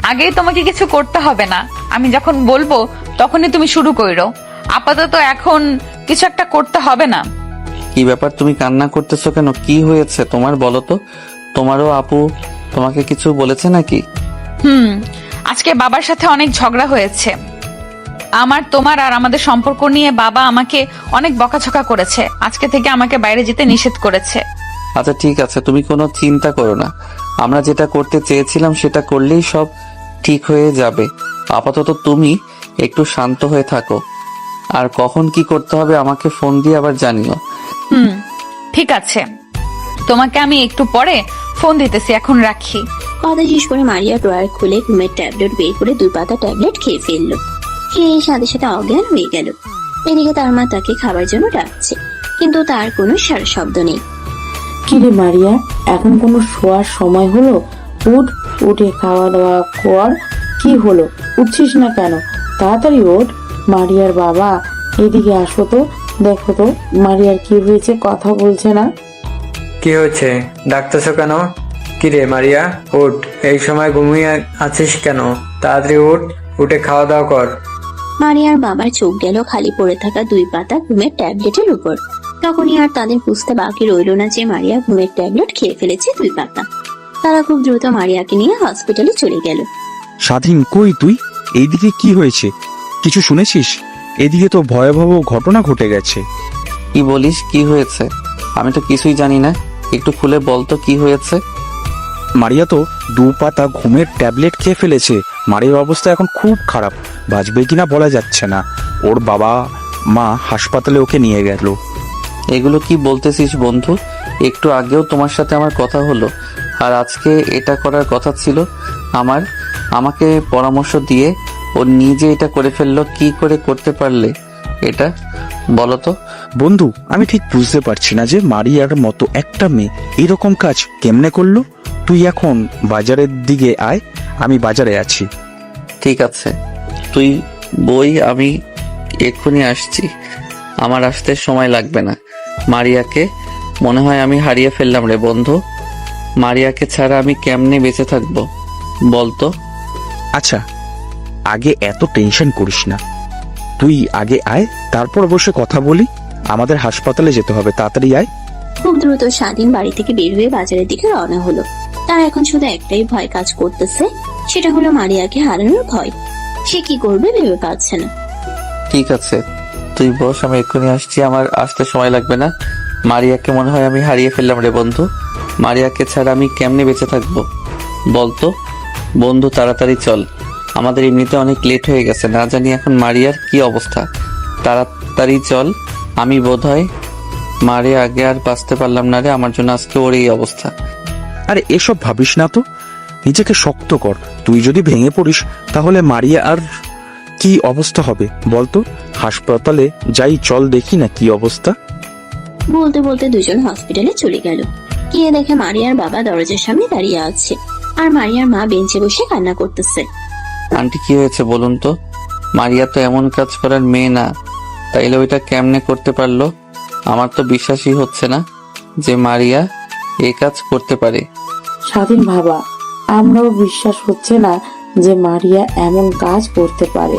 আগেই তোমাকে কিছু করতে হবে না, আমি যখন বলবো তখনই তুমি শুরু করো। আপাতত এখন কিছু একটা করতে হবে না? কি ব্যাপার, তুমি কান্না করতেছো কেন? কি হয়েছে তোমার বলো তো? তোমারও আপু তোমাকে কিছু বলেছে নাকি? আজকে বাবার সাথে অনেক ঝগড়া হয়েছে। তোমার আর আমাদের সম্পর্ক নিয়ে বাবা আমাকে অনেক বকাঝকা করেছে। আজকে থেকে আমাকে বাইরে যেতে নিষেধ করেছে। আচ্ছা ঠিক আছে, তুমি কোনো চিন্তা করো না। আমরা যেটা করতে চেয়েছিলাম সেটা করলেই সব ঠিক হয়ে যাবে। আপাতত তুমি একটু শান্ত হয়ে থাকো, আর কখন কি করতে হবে আমাকে ফোন দিয়ে আবার জানিও। ঠিক আছে, তোমাকে আমি একটু পরে ফোন দিতেছি, এখন রাখি। কথা শেষ করে মারিয়া ড্রয়ার খুলে ঘুমের ট্যাবলেট বের করে 2 পাতা ট্যাবলেট খেয়ে ফেললো। খেয়ে সাথে সাথে অজ্ঞান হয়ে গেল। এদিকে তার মা তাকে খাবার জন্য ডাকছে, কিন্তু তার কোনো সারা শব্দ নেই। কিরে মারিয়া, এখন কোনো শোয়ার সময় হলো? উঠে খাওয়া দাওয়া কর। কি হলো, উঠছিস না কেন? তাড়াতাড়ি ওঠ। মারিয়ার বাবা, এদিকে আসো তো, দেখো তো মারিয়ার কি হয়েছে, কথা বলছে না। কি হয়েছে, ডাকতেছো কেন? কিরে মারিয়া, উঠ। এই সময় ঘুমিয়ে আছিস কেন? তাড়াতাড়ি উঠ, উঠে খাওয়া দাওয়া কর। মারিয়ার বাবার চোখ গেল খালি পড়ে থাকা 2 পাতা ঘুমের ট্যাবলেটের উপর। তখনই আর তাদের বুঝতে বাকি রইল না যে মারিয়া ঘুমের ট্যাবলেট খেয়ে ফেলেছে 2 পাতা। তারা খুব দ্রুত মারিয়াকে নিয়ে হসপিটালে চলে গেল। স্বাধীন, কই তুই? এইদিকে কি হয়েছে? কিছু শুনেছিস? এদিকে তো ভয়াবহ ঘটনা ঘটে গেছে। কি বলিস, কি হয়েছে? আমি তো কিছুই জানি না, একটু খুলে বলতো কি হয়েছে। মারিয়া তো 2 পাতা ঘুমের ট্যাবলেট খেয়ে ফেলেছে। মারিয়ার অবস্থা এখন খুব খারাপ, বাঁচবে কিনা বলা যাচ্ছে না। ওর বাবা মা হাসপাতালে ওকে নিয়ে গেল। এগুলো কি বলতেছিস বন্ধু? একটু আগেও তোমার সাথে আমার কথা হলো, আর আজকে এটা করার কথা ছিল। আমাকে পরামর্শ দিয়ে ও নিজে এটা করে ফেললো। কি করে করতে পারলে এটা বলো তো? বন্ধু, আমি ঠিক বুঝতে পারছি না যে মারিয়ার মতো একটা মেয়ে এরকম কাজ কেমনে করলো। তুই এখন বাজারের দিকে আয়, আমি বাজারে আছি। ঠিক আছে, তুই বই, আমি এক্ষুনি আসছি। আমার আসতে সময় লাগবে না। মারিয়াকে মনে হয় আমি হারিয়ে ফেললাম রে বন্ধু। মারিয়াকে ছাড়া আমি কেমনে বেঁচে থাকবো বলতো? আচ্ছা, আগে এত টেনশন করিস না, তুই আগে আয়, তারপর বসে কথা বলি। আমাদের হাসপাতালে যেতে হবে, তাড়াতাড়ি আয়। খুব দ্রুত স্বাধীন বাড়ি থেকে বের হয়ে বাজারের দিকে রওনা হলো। তার এখন শুধু একটাই ভয় কাজ করতেছে, সেটা হলো মারিয়াকে হারানোর ভয়। সে কি করবে ভেবে পাচ্ছে না। ঠিক আছে, তুই বস, আমি এক্ষুনি আসছি। আমার আসতে সময় লাগবে না। মারিয়াকে মনে হয় আমি হারিয়ে ফেললাম রে বন্ধু। মারিয়াকে ছাড়া আমি কেমনে বেঁচে থাকবো বলতো? বন্ধু তাড়াতাড়ি চল, আমাদের এমনিতে অনেক লেট হয়ে গেছে। না জানি এখন মারিয়ার কি অবস্থা। তাড়াতাড়ি চল। আমি বোধহয় মারিয়া আগে আর বাঁচতে পারলাম না রে, আমার জন্য আজকে ওর এই অবস্থা। আরে এসব ভাবিস না তো, নিজেকে শক্ত কর। তুই যদি ভেঙে পড়িস তাহলে মারিয়া আর কি অবস্থা হবে বলতো? হাসপাতালে যাই, চল দেখি না কি অবস্থা। বলতে বলতে দুজন হসপিটালে চলে গেল। গিয়ে দেখে মারিয়ার বাবা দরজার সামনে দাঁড়িয়ে আছে, আর মারিয়ার মা বেঞ্চে বসে কান্না করতেছে। আন্টি কি হয়েছে বলুন তো? মারিয়া তো এমন কাজ করার মেয়ে না, তাইলে ওইটা কেমনে করতে পারলো? আমার তো বিশ্বাসই হচ্ছে না যে মারিয়া এই কাজ করতে পারে। স্বাধীন বাবা, আমরাও বিশ্বাস হচ্ছে না যে মারিয়া এমন কাজ করতে পারে।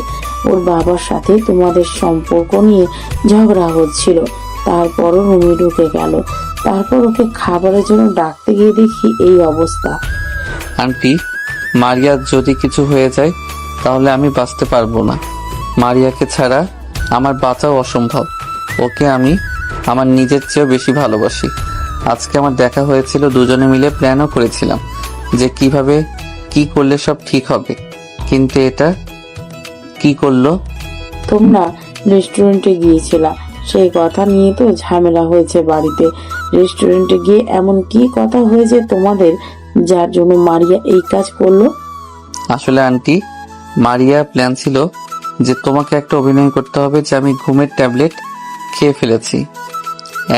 ওর বাবার সাথে তোমাদের সম্পর্ক নিয়ে ঝগড়া হচ্ছিল, তারপরও রুমে ঢুকে গেল। তারপর ওকে খাবারের জন্য ডাকতে গিয়ে দেখি এই অবস্থা। আন্টি, মারিয়ার যদি কিছু হয়ে যায় তাহলে আমি বাঁচতে পারবো না। মারিয়াকে ছাড়া আমার বাঁচাও অসম্ভব। ওকে আমি আমার নিজের চেয়েও বেশি ভালোবাসি। আজকে আমার দেখা হয়েছিল, দুজনে মিলে প্ল্যানও করেছিলাম যে কিভাবে কি করলে সব ঠিক হবে, কিন্তু এটা কি করলো? তোমরা রেস্টুরেন্টে গিয়েছিলা, সেই কথা নিয়ে তো ঝামেলা হয়েছে বাড়িতে। রেস্টুরেন্টে গিয়ে এমন কি কথা হয়েছে তোমাদের, যার জন্য মারিয়া এই কাজ করলো? আসলে আন্টি, মারিয়া প্ল্যান ছিল যে তোমাকে একটা অভিনয় করতে হবে যে আমি ঘুমের ট্যাবলেট খেয়ে ফেলেছি।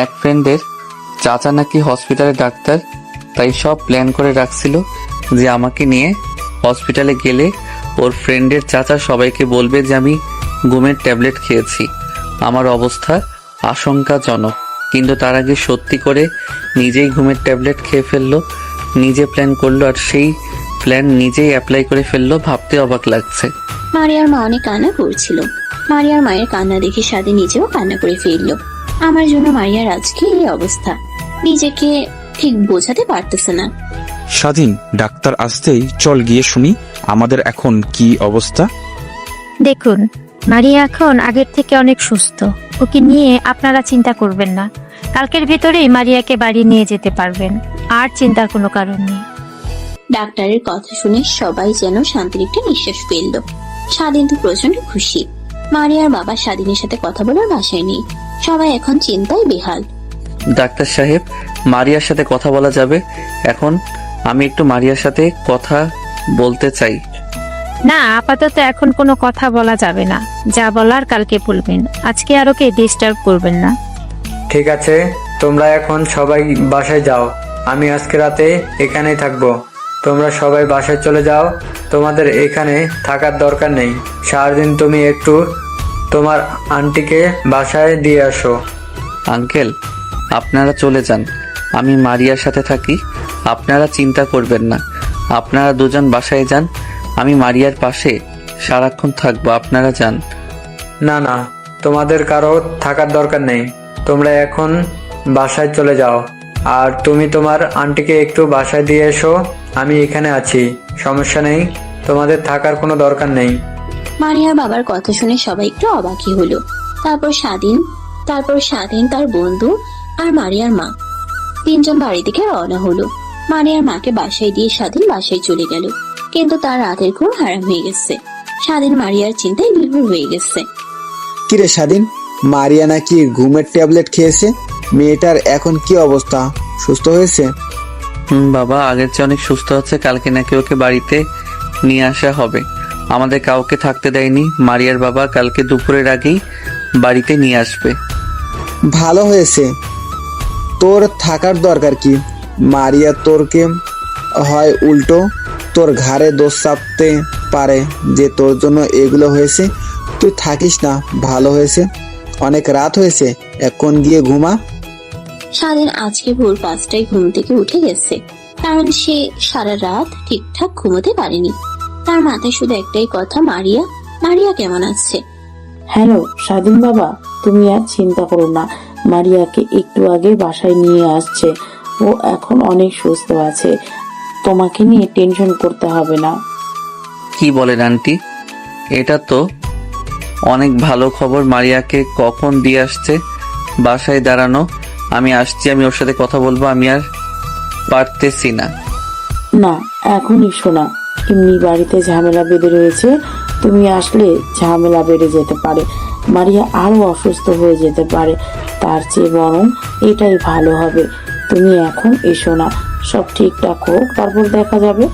এক ফ্রেন্ডের চাচা নাকি হসপিটালে ডাক্তার, তাই সব প্ল্যান করে রাখছিল যে আমাকে নিয়ে হসপিটালে গেলে ওর ফ্রেন্ডের চাচা সবাইকে বলবে যে আমি ঘুমের ট্যাবলেট খেয়েছি। আমার অবস্থা আশঙ্কাজনক, কিন্তু তার আগে সত্যি করে নিজেই ঘুমের ট্যাবলেট খেয়ে ফেললো, নিজে প্ল্যান করলো, আর সেই প্ল্যান নিজেই অ্যাপ্লাই করে ফেললো। ভাবতে অবাক লাগছে। মারিয়ার মা অনেক কান্না করছিল। মারিয়ার মায়ের কান্না দেখে স্বাধীন নিজেও কান্না করে ফেললো। আমার জন্য মারিয়ার আজকে এই অবস্থা, নিজেকে ঠিক বোঝাতে পারতেছে না। স্বাধীন, ডাক্তার আসতেই চল গিয়ে শুনি আমাদের এখন কি অবস্থা। দেখুন, মারিয়া এখন আগের থেকে অনেক সুস্থ। ওকে নিয়ে আপনারা চিন্তা করবেন না। কালকের ভিতরেই মারিয়াকে বাড়ি নিয়ে যেতে পারবেন। আর চিন্তার কোনো কারণ নেই। ডাক্তারের কথা শুনে সবাই যেন শান্তির একটা নিঃশ্বাস ফেলল। স্বাধীন তো প্রচন্ড খুশি। মারিয়ার বাবা স্বাধীনের সাথে কথা বলার ভাষায় নেই। সবাই এখন চিন্তায় বেহাল। ডাক্তার সাহেব, মারিয়ার সাথে কথা বলা যাবে এখন? আমি একটু মারিয়ার সাথে কথা বলতে চাই। না, আপাতত এখন কোনো কথা বলা যাবে না। যা বলার কালকে বলবেন। আজকে আর ওকে ডিস্টার্ব করবেন না। ঠিক আছে, তোমরা এখন সবাই বাসায় যাও। আমি আজকে রাতে এখানেই থাকবো। তোমরা সবাই বাসায় চলে যাও। তোমাদের এখানে থাকার দরকার নেই। সারাদিন তুমি একটু তোমার আন্টিকে বাসায় দিয়ে আসো। আঙ্কেল, আপনারা চলে যান, আমি মারিয়ার সাথে থাকি। আপনারা চিন্তা করবেন না। আপনারা দুজন বাসায় যান, আমি মারিয়ার পাশে সারাক্ষণ থাকবো। আপনারা যান। না না, তোমাদের কারো থাকার দরকার নেই। তোমরা এখন বাসায় চলে যাও। আর তুমি তোমার আন্টিকে একটু বাসায় দিয়ে এসো। আমি এখানে আছি, সমস্যা নেই। তোমাদের থাকার কোনো দরকার নেই। মারিয়ার বাবার কথা শুনে সবাই একটু অবাকই হলো। তারপর স্বাধীন, তার বন্ধু আর মারিয়ার মা তিনজন বাড়ি থেকে রওনা হলো। মারিয়ার মাকে বাসায় দিয়ে স্বাধীন বাসায় চলে গেল। কিন্তু তার রাতের ঘুম হারাম হয়ে গেছে। স্বাধীন মারিয়ার চিন্তায় বিভোর হয়ে গেছে। কিরে স্বাধীন, মারিয়া নাকি ঘুমের ট্যাবলেট খেয়েছে? মেয়েটার এখন কি অবস্থা? সুস্থ হয়েছে? বাবা, আগের চেয়ে অনেক সুস্থ হচ্ছে। কালকে নাকি ওকে বাড়িতে নিয়ে আসা হবে। আমাদের কাউকে থাকতে দেয়নি। মারিয়ার বাবা কালকে দুপুরের আগেই বাড়িতে নিয়ে আসবে। ভালো হয়েছে। তোর থাকার দরকার কি? মারিয়া তোরকে হয় উল্টো তোর ঘাড়ে দোষ চাপতে পারে যে তোর জন্য এগুলো হয়েছে। তুই থাকিস না, ভালো হয়েছে। অনেক রাত হয়েছে, এখন গিয়ে ঘুমা। স্বাধীন আজকে ভোর 5টায় ঘুম থেকে উঠে গেছে, কারণ সে সারা রাত ঠিকঠাক ঘুমোতে পারেনি। তার মাথায় শুধু একটাই কথা, মারিয়া মারিয়া কেমন আছে। হ্যালো স্বাধীন বাবা, তুমি আর চিন্তা করো না। মারিয়াকে একটু আগে বাসায় নিয়ে আসছে। ও এখন অনেক সুস্থ আছে। তোমাকে নিয়ে টেনশন করতে হবে না। কি বলেন আন্টি? এটা তো অনেক ভালো খবর। মারিয়াকে কখন দিয়ে আসছে? বাসায় দাঁড়ানো। আমি আসছি, আমি ওর সাথে কথা বলবো। আমি আর পারতেছি না। না, এখনই শোনা, এমনি বাড়িতে ঝামেলা বেঁধে রয়েছে। তুমি আসলে ঝামেলা বেড়ে যেতে পারে। মারিয়া আরো অসুস্থ হয়ে যেতে পারে। তার চেয়ে বরং এটাই ভালো হবে। তুমি এখন এসো না, সব ঠিকঠাক হোক, তারপর দেখা যাবে।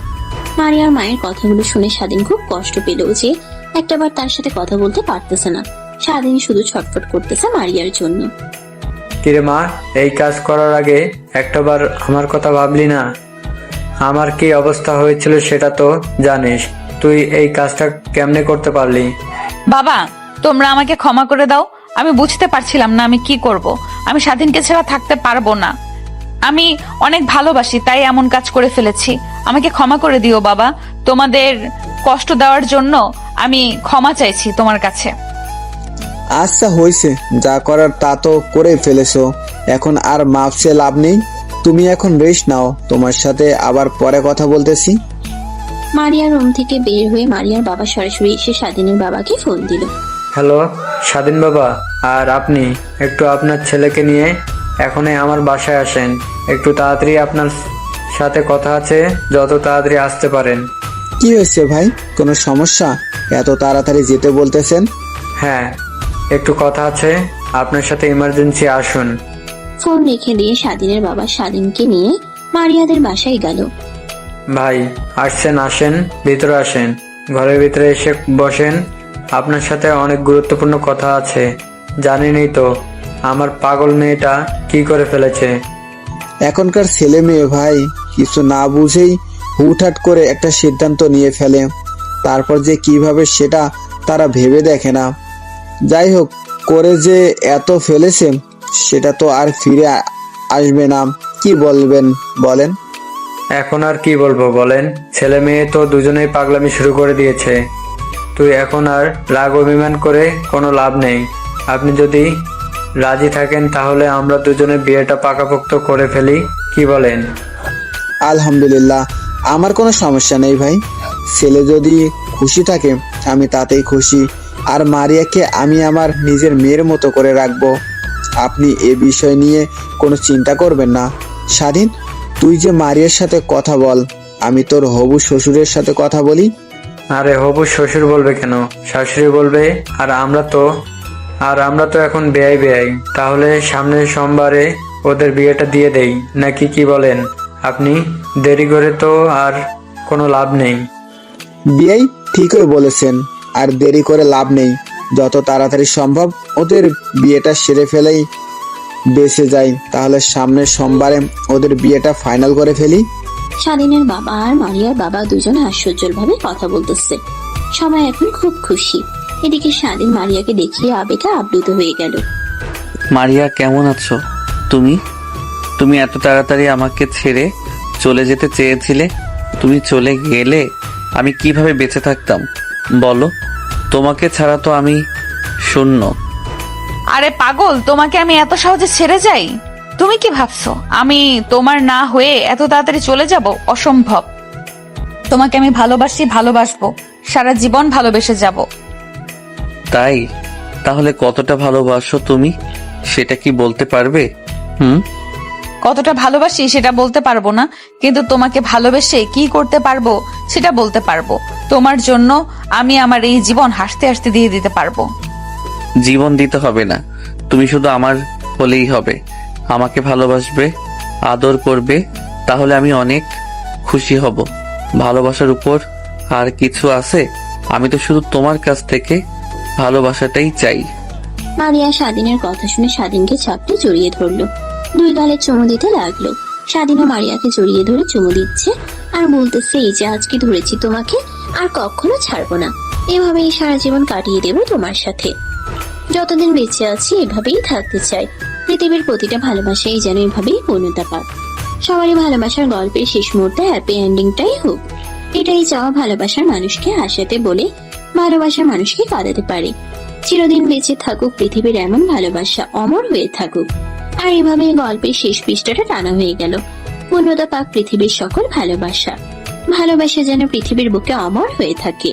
মারিয়ার মায়ের কথাগুলো শুনে স্বাধীন খুব কষ্ট পেল যে একটাবার তার সাথে কথা বলতে পারতেছে না। স্বাধীন শুধু ছটফট করতেছে মারিয়ার জন্য। কিরে মা, এই কাজ করার আগে একটাবার আমার কথা ভাবলি না? আমার কি অবস্থা হয়েছিল সেটা তো জানিস। তুই এই কাজটা কেমনে করতে পারলি? বাবা, তোমরা আমাকে ক্ষমা করে দাও। আমি বুঝতে পারছিলাম না আমি কি করব। আমি স্বাধীনকে ছাড়া থাকতে পারবো না। আমি অনেক ভালোবাসি, তাই এমন কাজ করে ফেলেছি। আমাকে ক্ষমা করে দিও বাবা। তোমাদের কষ্ট দেওয়ার জন্য আমি ক্ষমা চাইছি তোমার কাছে। আচ্ছা হয়েছে, যা করার তা তো করে ফেলেছো। এখন আর মাপ চেয়ে লাভ নেই। তুমি এখন রেস্ট নাও, তোমার সাথে আবার পরে কথা বলতেছি। মারিয়ার রুম থেকে বের হয়ে মারিয়ার বাবা সরাসরি এসে স্বাধীনের বাবাকে ফোন দিল। হ্যালো স্বাধীন বাবা, আর আপনি একটু আপনার ছেলেকে নিয়ে এখনই আমার বাসায় আসেন। একটু তাড়াতাড়ি আপনার সাথে কথা আছে, যত তাড়াতাড়ি আসতে পারেন। কি হয়েছে ভাই, কোনো সমস্যা? এত তাড়াতাড়ি যেতে বলতেছেন? হ্যাঁ, একটু কথা আছে, আপনার সাথে ইমার্জেন্সি আসুন। ফোন রেখে দিয়ে স্বাধীনের বাবা স্বাধীনকে নিয়ে মারিয়াদের বাসায় গেল। ভাই আসছেন, আসেন, ভিতরে আসেন, ঘরের ভিতরে এসে বসেন। আপনার সাথে অনেক গুরুত্বপূর্ণ কথা আছে। জানেনই তো আমার পাগল মেয়েটা কি করে ফেলেছে। এখনকার ছেলে মেয়ে ভাই কিছু না বুঝেই হুটহাট করে একটা সিদ্ধান্ত নিয়ে ফেলে, তারপর যে কিভাবে সেটা তারা ভেবে দেখে না। যাই হোক, করে যে এত ফেলেছে সেটা তো আর ফিরে আসবে না। কি বলবেন বলেন? এখন আর কি বলবো বলেন? ছেলে মেয়ে তো দুজনেই পাগলামি শুরু করে দিয়েছে। তুই এখন আর রাগ অভিমান করে কোনো লাভ নেই। আপনি যদি রাজি থাকেন তাহলে আমরা দুজনে বিয়েটা পাকাপোক্ত করে ফেলি, কি বলেন? আলহামদুলিল্লাহ, আমার কোনো সমস্যা নেই ভাই। ছেলে যদি খুশি থাকে আমি তাতেই খুশি। আর মারিয়াকে আমি আমার নিজের মেয়ের মতো করে রাখবো। আপনি এ বিষয় নিয়ে কোনো চিন্তা করবেন না। স্বাধীন, তুই যে মারিয়ার সাথে কথা বল, আমি তোর হবু শ্বশুরের সাথে কথা বলি। আরে হবু শ্বশুর বলবে কেন, শাশুড়ি বলবে। আর আমরা তো এখন বেয়াই। তাহলে সামনের সোমবারে ওদের বিয়েটা দিয়ে দেই নাকি, কি বলেন আপনি? দেরি করে তো আর কোনো লাভ নেই। বিয়েই ঠিকই বলেছেন, আর দেরি করে লাভ নেই। যত তাড়াতাড়ি সম্ভব ওদের বিয়েটা সেরে ফেলেই বেঁচে যাই। তাহলে সামনের সোমবারে ওদের বিয়েটা ফাইনাল করে ফেলি। স্বাধীনের বাবা আর মারিয়ার বাবা দুজন হাস্যোজ্জ্বল ভাবে কথা বলতেছে। সবাই এখন খুব খুশি। এদিকে স্বাধীন মারিয়াকে দেখিয়ে আবেগে আপ্লুত হয়ে গেল। মারিয়া, কেমন আছো তুমি? তুমি এত তাড়াতাড়ি আমাকে ছেড়ে চলে যেতে চেয়েছিলে। তুমি চলে গেলে আমি কিভাবে বেঁচে থাকতাম বলো? তোমাকে ছাড়া তো আমি শূন্য। আরে পাগল, তোমাকে আমি এত সহজে ছেড়ে যাই? তুমি কি ভাবছো আমি তোমার না হয়ে এত তাড়াতাড়ি চলে যাব? অসম্ভব। তোমাকে আমি ভালোবাসবো, সারা জীবন ভালোবেসে যাব। তাই? তাহলে কতটা ভালোবাসো তুমি সেটা কি বলতে পারবে? কতটা ভালোবাসি সেটা বলতে পারবো না, কিন্তু তোমাকে ভালোবেসে কি করতে পারবো সেটা বলতে পারবো। তোমার জন্য আমি আমার এই জীবন হাসতে হাসতে দিয়ে দিতে পারবো। জীবন দিতে হবে না, তুমি শুধু আমার হলেই হবে। আমাকে ভালোবাসবে, আদর করবে, তাহলে আমি অনেক খুশি হব। ভালোবাসার উপর আর কিছু আছে? আমি তো শুধু তোমার কাছ থেকে ভালোবাসাটাই চাই। মারিয়া স্বাধীনের কথা শুনে স্বাধীনকে চাপটে জড়িয়ে ধরলো। দুই গালে চুমু দিতে লাগলো। স্বাধীনও মারিয়াকে জড়িয়ে ধরে চুমু দিচ্ছে আর বলতেছে, এই যে আজকে ধরেছি তোমাকে, আর কখনো ছাড়বো না। এভাবেই সারা জীবন কাটিয়ে দেবো তোমার সাথে। যতদিন বেঁচে আছি এভাবেই থাকতে চাই। পৃথিবীর প্রতিটা ভালোবাসাই যেন এভাবেই পূর্ণতা পাক। সবারই ভালোবাসার গল্পের শেষ মুহূর্তে হ্যাপি এন্ডিংটাই হোক, এটাই চাওয়া ভালোবাসার মানুষকে হাসাতে বলে ভালোবাসার মানুষকে কাঁদাতে পারে। চিরদিন বেঁচে থাকুক পৃথিবীর এমন ভালোবাসা, অমর হয়ে থাকুক। আর এভাবে গল্পের শেষ পৃষ্ঠাটা টানা হয়ে গেল। পূর্ণতা পাক পৃথিবীর সকল ভালোবাসা। ভালোবাসা যেন পৃথিবীর বুকে অমর হয়ে থাকে।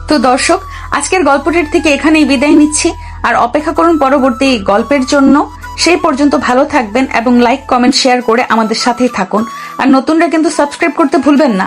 তো দর্শক, আজকের গল্পটির থেকে এখানেই বিদায় নিচ্ছি। আর অপেক্ষা করুন পরবর্তী গল্পের জন্য। সেই পর্যন্ত ভালো থাকবেন এবং লাইক, কমেন্ট, শেয়ার করে আমাদের সাথেই থাকুন। আর নতুনরা কিন্তু সাবস্ক্রাইব করতে ভুলবেন না।